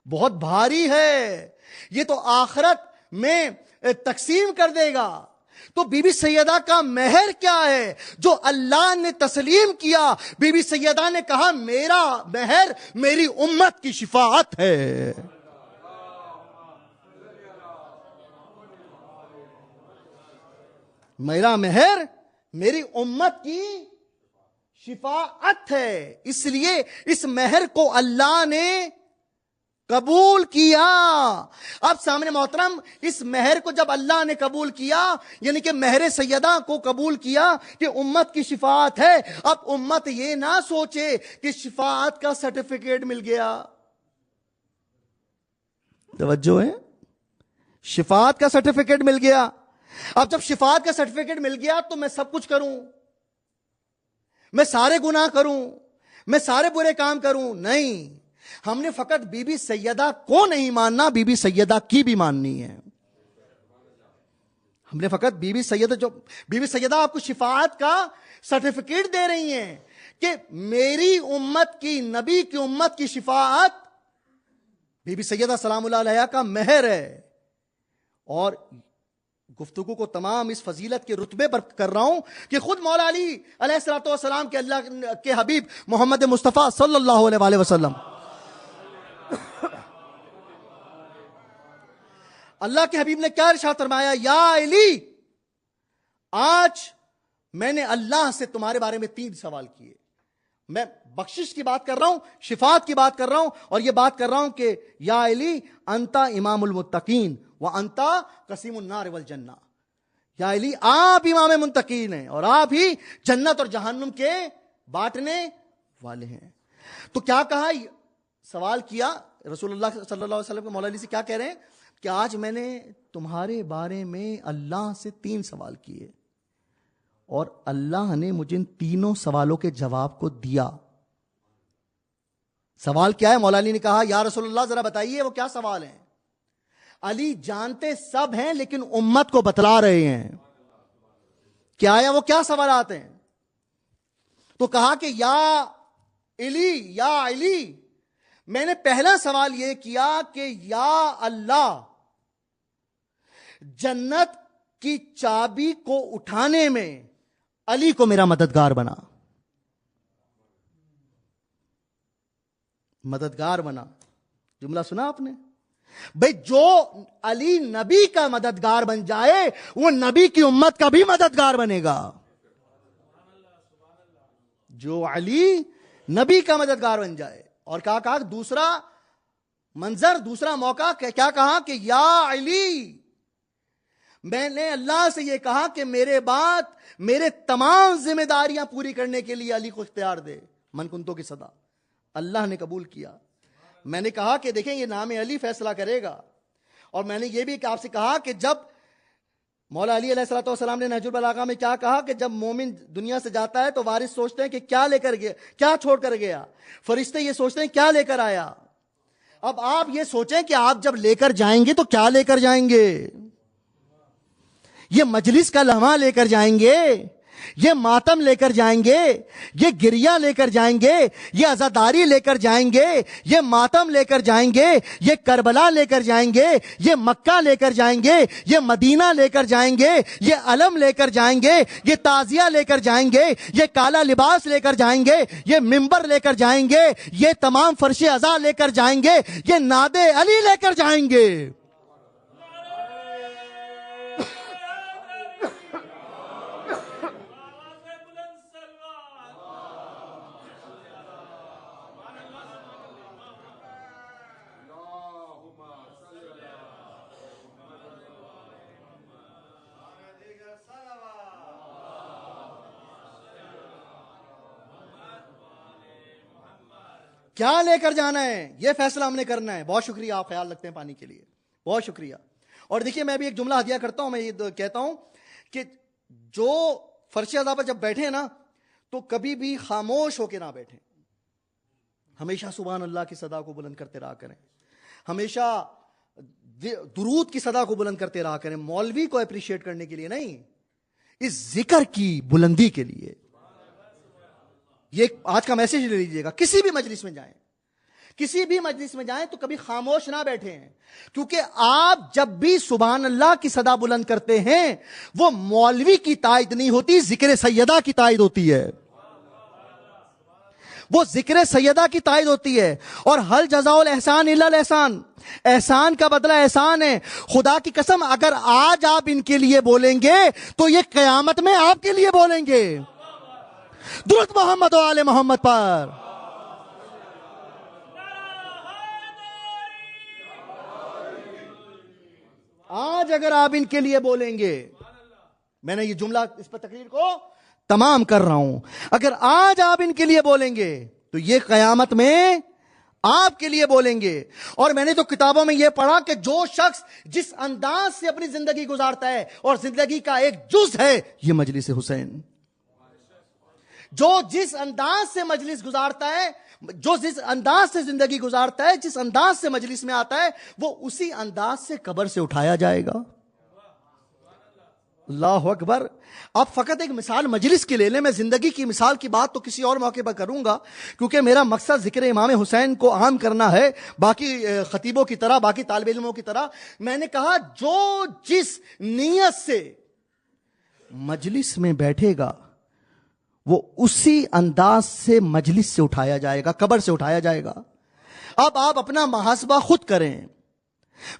بہت بھاری ہے، یہ تو آخرت میں تقسیم کر دے گا. تو بی بی سیدہ کا مہر کیا ہے جو اللہ نے تسلیم کیا؟ بی بی سیدہ نے کہا میرا مہر میری امت کی شفاعت ہے. میرا مہر میری امت کی شفاعت ہے. اس لیے اس مہر کو اللہ نے قبول کیا. اب سامنے محترم اس مہر کو جب اللہ نے قبول کیا, یعنی کہ مہر سیدہ کو قبول کیا کہ امت کی شفاعت ہے, اب امت یہ نہ سوچے کہ شفاعت کا سرٹیفکیٹ مل گیا. توجہ ہے, شفاعت کا سرٹیفکیٹ مل گیا. اب جب شفاعت کا سرٹیفکیٹ مل گیا تو میں سب کچھ کروں, میں سارے گناہ کروں, میں سارے برے کام کروں؟ نہیں. ہم نے فقط بی بی سیدہ کو نہیں ماننا, بی بی سیدہ کی بھی ماننی ہے. ہم نے فقط بی بی سیدہ آپ کو شفاعت کا سرٹیفکیٹ دے رہی ہیں کہ میری امت کی, نبی کی امت کی شفاعت بی بی سیدہ سلام اللہ علیہا کا مہر ہے. اور گفتگو کو تمام اس فضیلت کے رتبے پر کر رہا ہوں کہ خود مولا علی علیہ الصلوۃ والسلام کے اللہ کے حبیب محمد مصطفیٰ صلی اللہ علیہ وآلہ وسلم, اللہ کے حبیب نے کیا ارشاد فرمایا, یا علی آج میں نے اللہ سے تمہارے بارے میں 3 سوال کیے. میں بخشش کی بات کر رہا ہوں, شفاعت کی بات کر رہا ہوں, اور یہ بات کر رہا ہوں کہ یا علی انتا امام المتقین وانتا قسیم النار والجنہ. یا علی آپ امام منتقین ہیں اور آپ ہی جنت اور جہنم کے بانٹنے والے ہیں. تو کیا کہا, سوال کیا رسول اللہ صلی اللہ علیہ وسلم کے مولا علی سے, کیا کہہ رہے ہیں کہ آج میں نے تمہارے بارے میں اللہ سے 3 سوال کیے اور اللہ نے مجھے ان تینوں سوالوں کے جواب کو دیا. سوال کیا ہے؟ مولا علی نے کہا یا رسول اللہ ذرا بتائیے وہ کیا سوال ہیں. علی جانتے سب ہیں لیکن امت کو بتلا رہے ہیں کیا ہے وہ کیا سوالات ہیں. تو کہا کہ یا علی میں نے پہلا سوال یہ کیا کہ یا اللہ جنت کی چابی کو اٹھانے میں علی کو میرا مددگار بنا. مددگار بنا, جملہ سنا آپ نے بھئی, جو علی نبی کا مددگار بن جائے وہ نبی کی امت کا بھی مددگار بنے گا. جو علی نبی کا مددگار بن جائے. اور کہا دوسرا منظر, دوسرا موقع کیا کہا کہ یا علی میں نے اللہ سے یہ کہا کہ میرے بعد میرے تمام ذمہ داریاں پوری کرنے کے لیے علی کو اختیار دے. من کنتوں کی صدا اللہ نے قبول کیا. میں نے کہا کہ دیکھیں یہ نام علی فیصلہ کرے گا. اور میں نے یہ بھی آپ سے کہا کہ جب مولا علی علیہ الصلوۃ والسلام نے نہج البلاغہ میں کیا کہا کہ جب مومن دنیا سے جاتا ہے تو وارث سوچتے ہیں کہ کیا لے کر گیا, کیا چھوڑ کر گیا. فرشتے یہ سوچتے ہیں کیا لے کر آیا. اب آپ یہ سوچیں کہ آپ جب لے کر جائیں گے تو کیا لے کر جائیں گے. یہ مجلس کا لمحہ لے کر جائیں گے, یہ ماتم لے کر جائیں گے, یہ گریہ لے کر جائیں گے, یہ عزاداری لے کر جائیں گے, یہ ماتم لے کر جائیں گے, یہ کربلا لے کر جائیں گے, یہ مکہ لے کر جائیں گے, یہ مدینہ لے کر جائیں گے, یہ علم لے کر جائیں گے, یہ تعزیہ لے کر جائیں گے, یہ کالا لباس لے کر جائیں گے, یہ ممبر لے کر جائیں گے, یہ تمام فرش عزا لے کر جائیں گے, یہ ناد علی لے کر جائیں گے. کیا لے کر جانا ہے یہ فیصلہ ہم نے کرنا ہے. بہت شکریہ, آپ خیال رکھتے ہیں پانی کے لیے, بہت شکریہ. اور دیکھیے میں بھی ایک جملہ ہدیہ کرتا ہوں, میں یہ کہتا ہوں کہ جو فرش عزا پر جب بیٹھے نا تو کبھی بھی خاموش ہو کے نہ بیٹھیں, ہمیشہ سبحان اللہ کی صدا کو بلند کرتے رہا کریں, ہمیشہ درود کی صدا کو بلند کرتے رہا کریں. مولوی کو اپریشیٹ کرنے کے لیے نہیں, اس ذکر کی بلندی کے لیے. یہ آج کا میسج لے لیجئے گا. کسی بھی مجلس میں جائیں, کسی بھی مجلس میں جائیں تو کبھی خاموش نہ بیٹھے ہیں, کیونکہ آپ جب بھی سبحان اللہ کی صدا بلند کرتے ہیں وہ مولوی کی تائید نہیں ہوتی, ذکر سیدہ کی تائید ہوتی ہے. وہ ذکر سیدہ کی تائید ہوتی ہے. اور حل جزاء الاحسان الا الاحسان, احسان کا بدلہ احسان ہے. خدا کی قسم اگر آج آپ ان کے لیے بولیں گے تو یہ قیامت میں آپ کے لیے بولیں گے. درود محمد و آل محمد پر. آج اگر آپ ان کے لیے بولیں گے، میں نے یہ جملہ اس پر تقریر کو تمام کر رہا ہوں، اگر آج آپ ان کے لیے بولیں گے تو یہ قیامت میں آپ کے لیے بولیں گے۔ اور میں نے تو کتابوں میں یہ پڑھا کہ جو شخص جس انداز سے اپنی زندگی گزارتا ہے اور زندگی کا ایک جز ہے یہ مجلس حسین، جو جس انداز سے مجلس گزارتا ہے، جو جس انداز سے زندگی گزارتا ہے، جس انداز سے مجلس میں آتا ہے، وہ اسی انداز سے قبر سے اٹھایا جائے گا۔ اللہ اکبر۔ اب فقط ایک مثال مجلس کی لے لیں، میں زندگی کی مثال کی بات تو کسی اور موقع پر کروں گا، کیونکہ میرا مقصد ذکر امام حسین کو عام کرنا ہے، باقی خطیبوں کی طرح، باقی طالب علموں کی طرح۔ میں نے کہا جو جس نیت سے مجلس میں بیٹھے گا وہ اسی انداز سے مجلس سے اٹھایا جائے گا، قبر سے اٹھایا جائے گا۔ اب آپ اپنا محاسبہ خود کریں،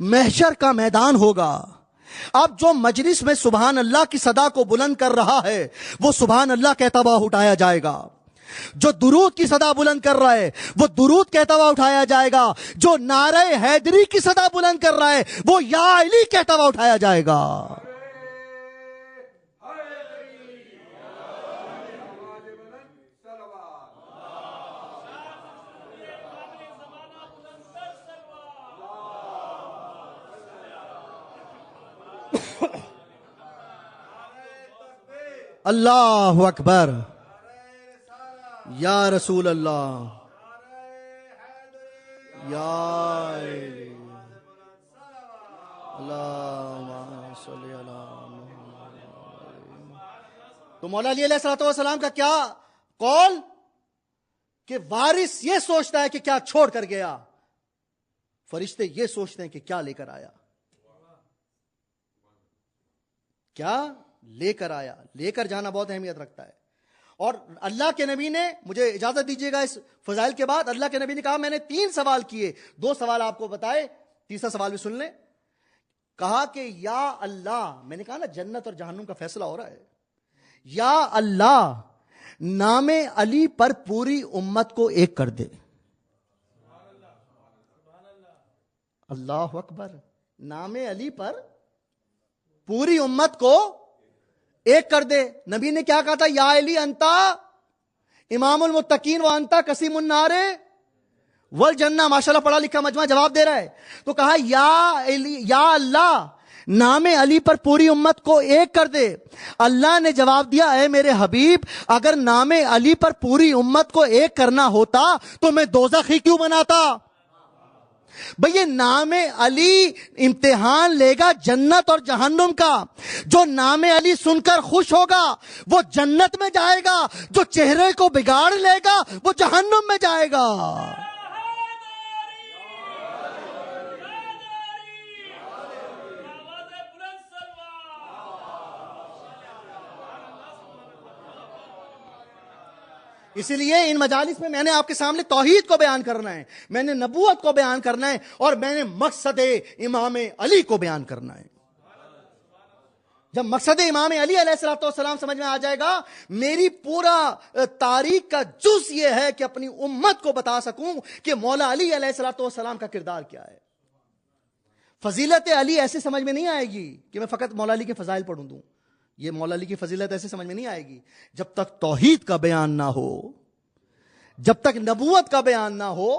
محشر کا میدان ہوگا۔ اب جو مجلس میں سبحان اللہ کی صدا کو بلند کر رہا ہے وہ سبحان اللہ کہتا ہوا اٹھایا جائے گا، جو درود کی صدا بلند کر رہا ہے وہ درود کہتا ہوا اٹھایا جائے گا، جو نعرہ حیدری کی صدا بلند کر رہا ہے وہ یا علی کہتا ہوا اٹھایا جائے گا۔ اللہ اکبر، یا رسول اللہ، یا اللہم صلی علی محمد۔ تو مولا علی علیہ السلام کا کیا قول کہ وارث یہ سوچتا ہے کہ کیا چھوڑ کر گیا، فرشتے یہ سوچتے ہیں کہ کیا لے کر آیا، کیا لے کر آیا۔ لے کر جانا بہت اہمیت رکھتا ہے۔ اور اللہ کے نبی نے، مجھے اجازت دیجیے گا، اس فضائل کے بعد اللہ کے نبی نے کہا میں نے 3 سوال کیے، 2 سوال آپ کو بتائے، تیسرا سوال بھی سن لیں۔ کہا کہ یا اللہ، میں نے کہا نا جنت اور جہنم کا فیصلہ ہو رہا ہے، یا اللہ نام علی پر پوری امت کو ایک کر دے۔ اللہ اکبر، نام علی پر پوری امت کو ایک کر دے۔ نبی نے کیا کہا تھا؟ یا علی انتا امام المتقین و انتا قسیم النار والجنہ۔ ماشاءاللہ پڑھا لکھا مجمع جواب دے رہا ہے۔ تو کہا یا اللہ نام علی پر پوری امت کو ایک کر دے۔ اللہ نے جواب دیا اے میرے حبیب، اگر نام علی پر پوری امت کو ایک کرنا ہوتا تو میں دوزخی کیوں بناتا؟ بھئی یہ نام علی امتحان لے گا جنت اور جہنم کا۔ جو نام علی سن کر خوش ہوگا وہ جنت میں جائے گا، جو چہرے کو بگاڑ لے گا وہ جہنم میں جائے گا۔ اسی لیے ان مجالس میں نے آپ کے سامنے توحید کو بیان کرنا ہے، میں نے نبوت کو بیان کرنا ہے، اور میں نے مقصد امام علی کو بیان کرنا ہے۔ جب مقصد امام علی علیہ السلام سمجھ میں آ جائے گا، میری پورا تاریخ کا جز یہ ہے کہ اپنی امت کو بتا سکوں کہ مولا علی علیہ السلام کا کردار کیا ہے۔ فضیلت علی ایسے سمجھ میں نہیں آئے گی کہ میں فقط مولا علی کے فضائل پڑھوں دوں، یہ مولا علی کی فضیلت ایسے سمجھ میں نہیں آئے گی جب تک توحید کا بیان نہ ہو، جب تک نبوت کا بیان نہ ہو،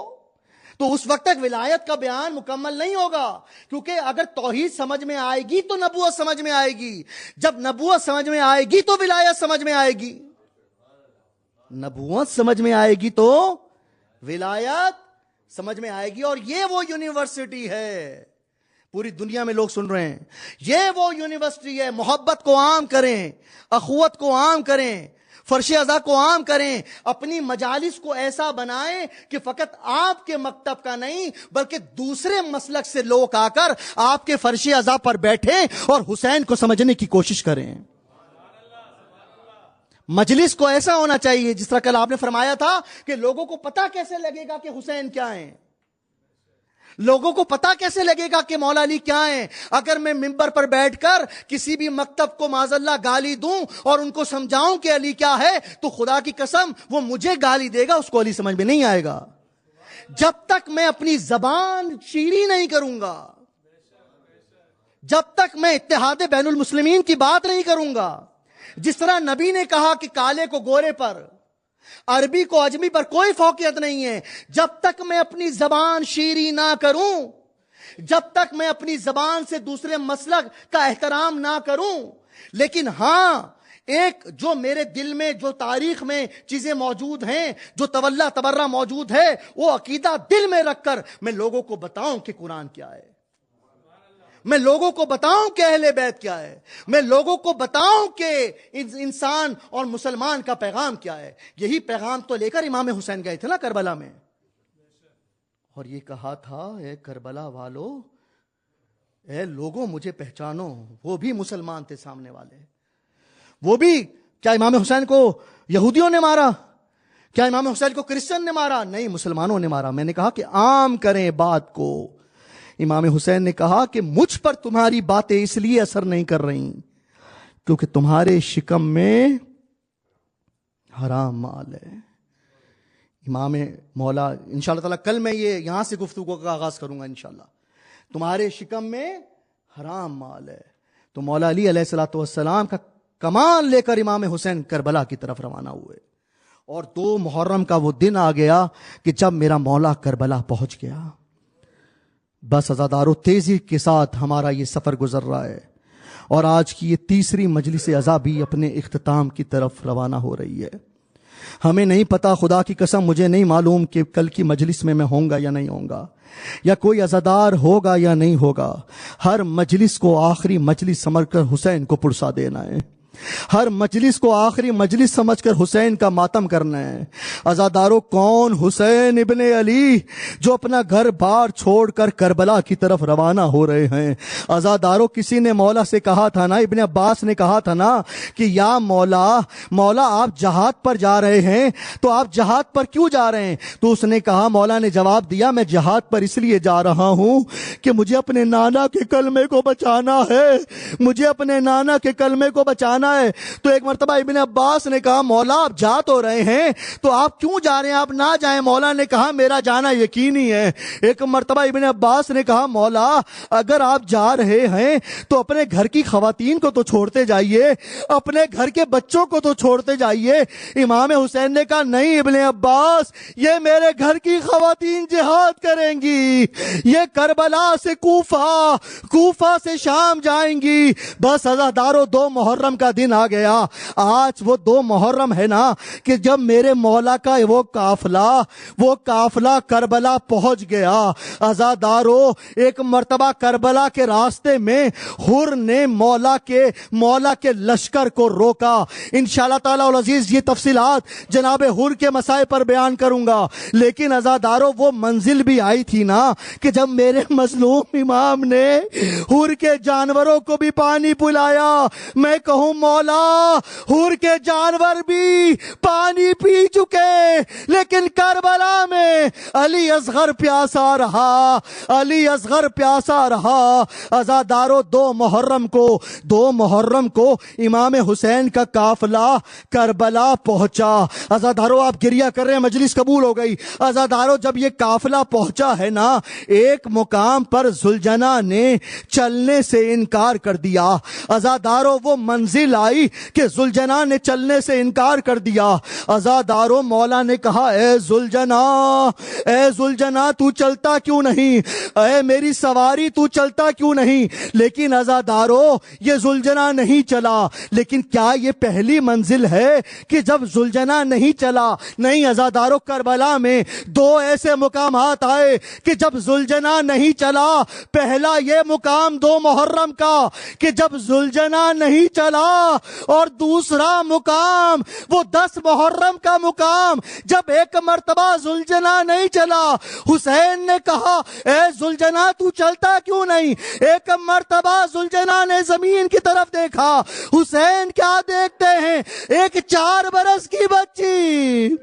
تو اس وقت تک ولایت کا بیان مکمل نہیں ہوگا۔ کیونکہ اگر توحید سمجھ میں آئے گی تو نبوت سمجھ میں آئے گی، جب نبوت سمجھ میں آئے گی تو ولایت سمجھ میں آئے گی، نبوت سمجھ میں آئے گی تو ولایت سمجھ میں آئے گی۔ اور یہ وہ یونیورسٹی ہے، پوری دنیا میں لوگ سن رہے ہیں، یہ وہ یونیورسٹی ہے۔ محبت کو عام کریں، اخوت کو عام کریں، فرش ازا کو عام کریں، اپنی مجالس کو ایسا بنائیں کہ فقط آپ کے مکتب کا نہیں بلکہ دوسرے مسلک سے لوگ آ کر آپ کے فرش ازا پر بیٹھیں اور حسین کو سمجھنے کی کوشش کریں۔ مجلس کو ایسا ہونا چاہیے جس طرح کل آپ نے فرمایا تھا کہ لوگوں کو پتا کیسے لگے گا کہ حسین کیا ہیں، لوگوں کو پتا کیسے لگے گا کہ مولا علی کیا ہیں؟ اگر میں منبر پر بیٹھ کر کسی بھی مکتب کو معاذ اللہ گالی دوں اور ان کو سمجھاؤں کہ علی کیا ہے تو خدا کی قسم وہ مجھے گالی دے گا، اس کو علی سمجھ میں نہیں آئے گا۔ جب تک میں اپنی زبان شیریں نہیں کروں گا، جب تک میں اتحاد بین المسلمین کی بات نہیں کروں گا، جس طرح نبی نے کہا کہ کالے کو گورے پر، عربی کو عجمی پر کوئی فوقیت نہیں ہے، جب تک میں اپنی زبان شیریں نہ کروں، جب تک میں اپنی زبان سے دوسرے مسلک کا احترام نہ کروں، لیکن ہاں ایک جو میرے دل میں، جو تاریخ میں چیزیں موجود ہیں، جو تولا تبرہ موجود ہے، وہ عقیدہ دل میں رکھ کر میں لوگوں کو بتاؤں کہ قرآن کیا ہے، میں لوگوں کو بتاؤں کہ اہل بیت کیا ہے، میں لوگوں کو بتاؤں کہ انسان اور مسلمان کا پیغام کیا ہے۔ یہی پیغام تو لے کر امام حسین گئے تھے نا کربلا میں، اور یہ کہا تھا اے کربلا والو، اے لوگوں مجھے پہچانو۔ وہ بھی مسلمان تھے سامنے والے، وہ بھی، کیا امام حسین کو یہودیوں نے مارا؟ کیا امام حسین کو کرسچن نے مارا؟ نہیں، مسلمانوں نے مارا۔ میں نے کہا کہ عام کریں بات کو۔ امام حسین نے کہا کہ مجھ پر تمہاری باتیں اس لیے اثر نہیں کر رہی کیونکہ تمہارے شکم میں حرام مال ہے۔ امام مولا، انشاءاللہ تعالیٰ کل میں یہ یہاں سے گفتگو کا آغاز کروں گا انشاءاللہ۔ تمہارے شکم میں حرام مال ہے۔ تو مولا علی علیہ الصلوۃ والسلام کا کمان لے کر امام حسین کربلا کی طرف روانہ ہوئے، اور 2 محرم کا وہ دن آ گیا کہ جب میرا مولا کربلا پہنچ گیا۔ بس عزادارو، تیزی کے ساتھ ہمارا یہ سفر گزر رہا ہے، اور آج کی یہ تیسری مجلس عزا بھی اپنے اختتام کی طرف روانہ ہو رہی ہے۔ ہمیں نہیں پتا، خدا کی قسم مجھے نہیں معلوم کہ کل کی مجلس میں ہوں گا یا نہیں ہوں گا، یا کوئی عزادار ہوگا یا نہیں ہوگا۔ ہر مجلس کو آخری مجلس سمجھ کر حسین کو پرسا دینا ہے، ہر مجلس کو آخری مجلس سمجھ کر حسین کا ماتم کرنا ہے۔ عزادارو، کون؟ حسین ابن علی، جو اپنا گھر بار چھوڑ کر کربلا کی طرف روانہ ہو رہے ہیں۔ عزادارو، کسی نے مولا سے کہا تھا نا، ابن عباس نے کہا تھا نا کہ یا مولا آپ جہاد پر جا رہے ہیں تو آپ جہاد پر کیوں جا رہے ہیں؟ تو اس نے کہا، مولا نے جواب دیا، میں جہاد پر اس لیے جا رہا ہوں کہ مجھے اپنے نانا کے کلمے کو بچانا ہے، مجھے اپنے نانا کے کلمے کو بچانا ہے۔ تو ایک مرتبہ ابن عباس نے کہا، مولا آپ جا تو رہے ہیں تو آپ کیوں جا رہے ہیں؟ آپ نہ جائیں۔ مولا نے کہا، میرا جانا یقینی ہے۔ ایک مرتبہ ابن عباس نے کہا، مولا اگر آپ جا رہے ہیں تو اپنے گھر کی خواتین کو تو چھوڑتے جائیے، اپنے گھر کے بچوں کو تو چھوڑتے جائیے۔ امام حسین نے کہا، نہیں ابن عباس، یہ میرے گھر کی خواتین جہاد کریں گی، یہ کربلا سے کوفہ سے شام جائیں گی۔ بس عزادارو، 2 محرم کا دن آ گیا۔ آج وہ 2 محرم ہے نا کہ جب میرے مولا کا وہ قافلہ کربلا پہنچ گیا۔ عزادارو، ایک مرتبہ کربلا کے راستے میں حر نے مولا کے لشکر کو روکا۔ انشاءاللہ تعالی العزیز یہ تفصیلات جناب حر کے مسائل پر بیان کروں گا، لیکن عزادارو وہ منزل بھی آئی تھی نا کہ جب میرے مظلوم امام نے حر کے جانوروں کو بھی پانی پلایا۔ میں کہوں مولا، حور کے جانور بھی پانی پی چکے، لیکن کربلا میں علی اصغر پیاسا رہا۔ عزادارو، 2 محرم کو امام حسین کا قافلہ کربلا پہنچا۔ عزادارو، آپ گریہ کر رہے ہیں، مجلس قبول ہو گئی۔ عزادارو، جب یہ قافلہ پہنچا ہے نا، ایک مقام پر ذوالجناح نے چلنے سے انکار کر دیا۔ عزادارو، وہ منزل آئی کہ ذوالجناح نے چلنے سے انکار کر دیا۔ عزادارو، مولا نے کہا، اے ذوالجناح تو چلتا کیوں نہیں؟ اے میری سواری تو چلتا کیوں نہیں؟ لیکن عزادارو، یہ ذوالجناح نہیں چلا۔ لیکن کیا یہ پہلی منزل ہے کہ جب ذوالجناح نہیں چلا؟ نہیں عزادارو، کربلا میں 2 ایسے مقامات آئے کہ جب ذوالجناح نہیں چلا۔ پہلا یہ مقام 2 محرم کا کہ جب ذوالجناح نہیں چلا، اور دوسرا مقام وہ 10 محرم کا مقام جب ایک مرتبہ ذوالجناح نہیں چلا۔ حسین نے کہا، اے ذوالجناح تو چلتا کیوں نہیں؟ ایک مرتبہ ذوالجناح نے زمین کی طرف دیکھا۔ حسین کیا دیکھتے ہیں؟ ایک 4 برس کی بچی،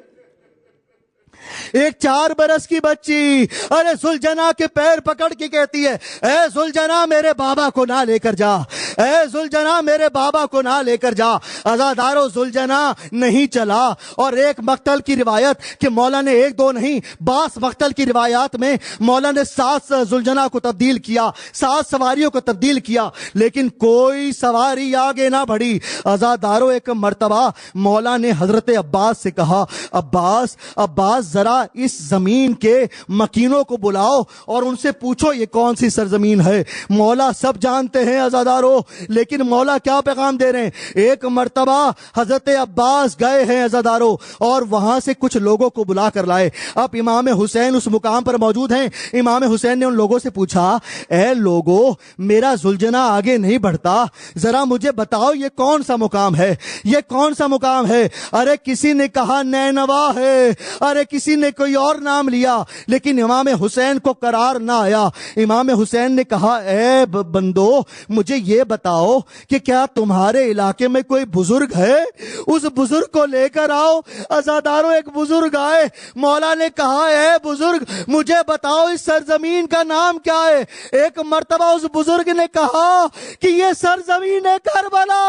ایک 4 برس کی بچی ارے ذوالجناح کے پیر پکڑ کے کہتی ہے، اے ذوالجناح میرے بابا کو نہ لے کر جا، اے ذوالجناح میرے بابا کو نہ لے کر جا۔ عزادارو ذوالجناح نہیں چلا، اور ایک مقتل کی روایت کہ مولا نے ایک دو نہیں 22 مقتل کی روایات میں مولا نے 7 ذوالجناح کو تبدیل کیا، 7 سواریوں کو تبدیل کیا، لیکن کوئی سواری آگے نہ بڑھی۔ عزادارو ایک مرتبہ مولا نے حضرت عباس سے کہا، عباس ذرا اس زمین کے مکینوں کو بلاؤ اور ان سے پوچھو یہ کون سی سرزمین ہے۔ مولا سب جانتے ہیں عزادارو، لیکن مولا کیا پیغام دے رہے ہیں؟ ایک مرتبہ حضرت عباس گئے ہیں عزادارو، اور وہاں سے کچھ لوگوں کو بلا کر لائے۔ اب امام حسین اس مقام پر موجود ہیں۔ امام حسین نے ان لوگوں سے پوچھا، اے لوگو میرا ذوالجناح آگے نہیں بڑھتا، ذرا مجھے بتاؤ یہ کون سا مقام ہے، یہ کون سا مقام ہے؟ ارے کسی نے کہا نینوا ہے، ارے کسی نے کوئی اور نام لیا، لیکن امام حسین کو قرار نہ آیا۔ امام حسین نے کہا، اے بندو مجھے یہ بتاؤ کہ کیا تمہارے علاقے میں کوئی بزرگ ہے؟ اس بزرگ کو لے کر آؤ۔ عزادارو ایک بزرگ آئے، مولا نے کہا، اے بزرگ مجھے بتاؤ اس سرزمین کا نام کیا ہے؟ ایک مرتبہ اس بزرگ نے کہا کہ یہ سرزمین کربلا،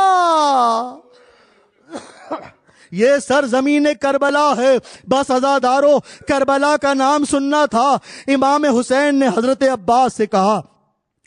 یہ سرزمین کربلا ہے۔ بس عزادارو کربلا کا نام سننا تھا۔ امام حسین نے حضرت عباس سے کہا،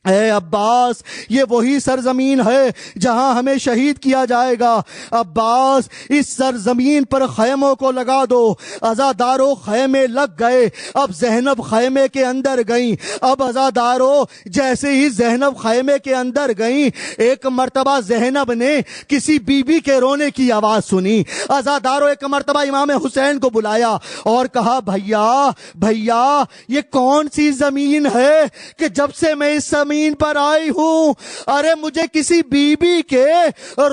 اے عباس یہ وہی سرزمین ہے جہاں ہمیں شہید کیا جائے گا۔ عباس اس سرزمین پر خیموں کو لگا دو۔ عزادارو خیمے لگ گئے۔ اب زینب خیمے کے اندر گئیں۔ اب عزادارو جیسے ہی زینب خیمے کے اندر گئیں، ایک مرتبہ زینب نے کسی بی بی کے رونے کی آواز سنی۔ عزادارو ایک مرتبہ امام حسین کو بلایا اور کہا، بھیا یہ کون سی زمین ہے کہ جب سے میں اس زمین پر آئی ہوں ارے مجھے کسی بی بی کے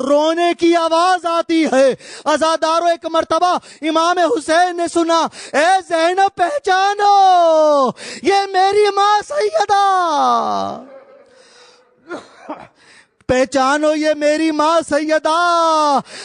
رونے کی آواز آتی ہے۔ عزادارو ایک مرتبہ امام حسین نے سنا، اے زینب پہچانو یہ میری ماں سیدہ، پہچانو یہ میری ماں سیدہ،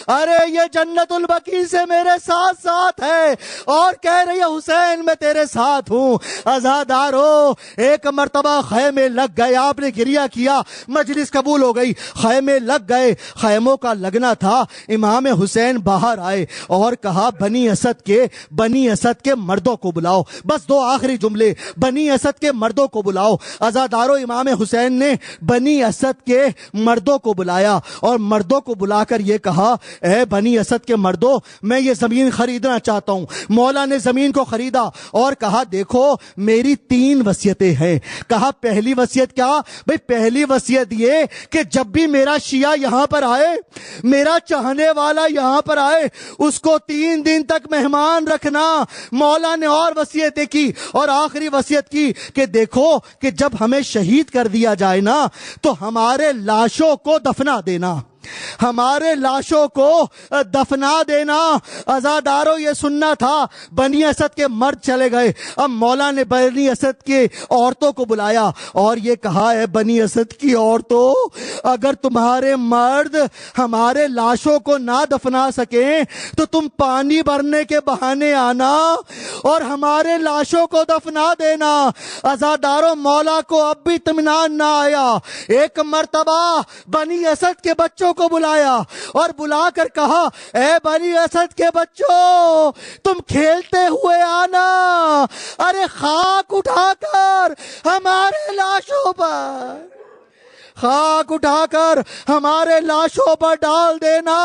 ارے یہ جنت البقیع سے میرے ساتھ ساتھ ہے اور کہہ رہی ہے حسین میں تیرے ساتھ ہوں۔ عزادارو ایک مرتبہ خیمے لگ گئے، آپ نے گریہ کیا، مجلس قبول ہو گئی، خیمے لگ گئے۔ خیموں کا لگنا تھا۔ امام حسین باہر آئے اور کہا، بنی اسد کے مردوں کو بلاؤ۔ بس 2 آخری جملے، بنی اسد کے مردوں کو بلاؤ۔ عزادارو امام حسین نے بنی اسد کے مردوں کو بلایا اور مردوں کو بلا کر یہ کہا، اے بنی اسد کے مردوں میں یہ زمین خریدنا چاہتا ہوں۔ مولا نے زمین کو خریدا اور کہا، دیکھو میری 3 وصیتیں ہیں۔ کہا پہلی وصیت کیا؟ بھئی پہلی وصیت یہ کہ جب بھی میرا شیعہ یہاں پر آئے، میرا چاہنے والا یہاں پر آئے، اس کو 3 دن تک مہمان رکھنا۔ مولا نے اور وصیتیں کی اور آخری وصیت کی کہ دیکھو کہ جب ہمیں شہید کر دیا جائے نا تو ہمارے لاشوں کو دفنا دینا، ہمارے لاشوں کو دفنا دینا۔ عزادارو یہ سننا تھا۔ بنی اسد کے مرد چلے گئے۔ اب مولا نے بنی اسد کے عورتوں کو بلایا اور یہ کہا، اے بنی اسد کی عورتوں اگر تمہارے مرد ہمارے لاشوں کو نہ دفنا سکیں تو تم پانی بھرنے کے بہانے آنا اور ہمارے لاشوں کو دفنا دینا۔ عزادارو مولا کو اب بھی اطمینان نہ آیا۔ ایک مرتبہ بنی اسد کے بچوں کو بلایا اور بلا کر کہا، اے بنی اسد کے بچوں تم کھیلتے ہوئے آنا، ارے خاک اٹھا کر ہمارے لاشوں پر، خاک اٹھا کر ہمارے لاشوں پر ڈال دینا۔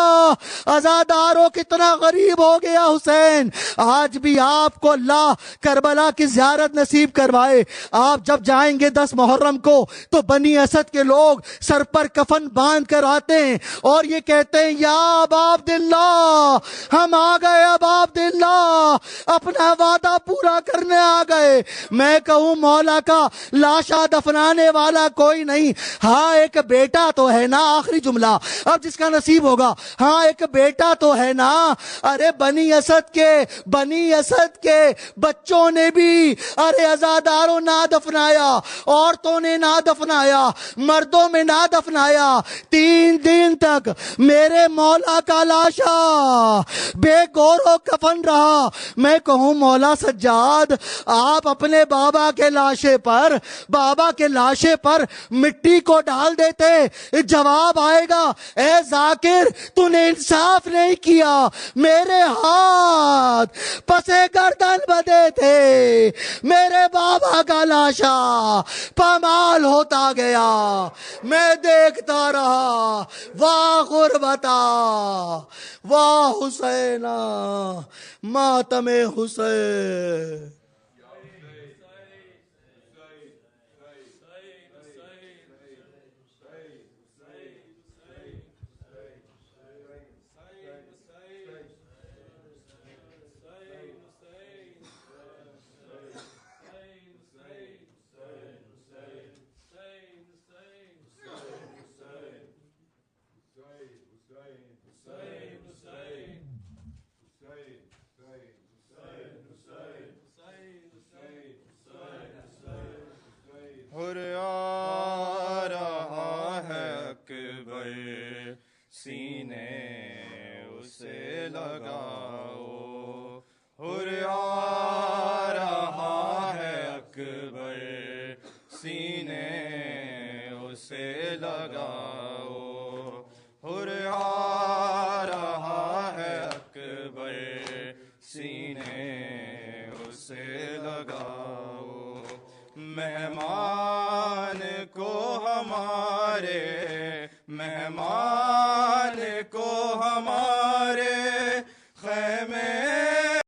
عزادارو کتنا غریب ہو گیا حسین۔ آج بھی آپ کو اللہ کربلا کی زیارت نصیب کروائے۔ آپ جب جائیں گے 10 محرم کو تو بنی اسد کے لوگ سر پر کفن باندھ کر آتے ہیں اور یہ کہتے ہیں، یا ابا عبداللہ ہم آ گئے، ابا عبداللہ اپنا وعدہ پورا کرنے آ گئے۔ میں کہوں مولا کا لاشا دفنانے والا کوئی نہیں۔ ہاں ایک بیٹا تو ہے نا، آخری جملہ اب جس کا نصیب ہوگا، ہاں ایک بیٹا تو ہے نا۔ ارے بنی اسد کے بچوں نے بھی ارے عزاداروں نہ دفنایا، عورتوں نے نہ دفنایا، مردوں میں نہ دفنایا۔ 3 دن تک میرے مولا کا لاشا بے گور و کفن رہا۔ میں کہوں مولا سجاد آپ اپنے بابا کے لاشے پر مٹی کو ڈال دیتے جواب آئے گا اے ذاکر تو نے انصاف نہیں کیا، میرے ہاتھ پسے گردن بدے تھے، میرے بابا کا لاشا پامال ہوتا گیا، میں دیکھتا رہا، واہ غربتا واہ حسینہ ماتم حسین۔ ہر آ رہا ہے اکبر سینے اسے لگاؤ، ہر آ رہا ہے اکبر سینے اسے لگاؤ، ہر آ رہا ہے اکبر سینے اسے لگاؤ، مہمان کو ہمارے، مہمان کو ہمارے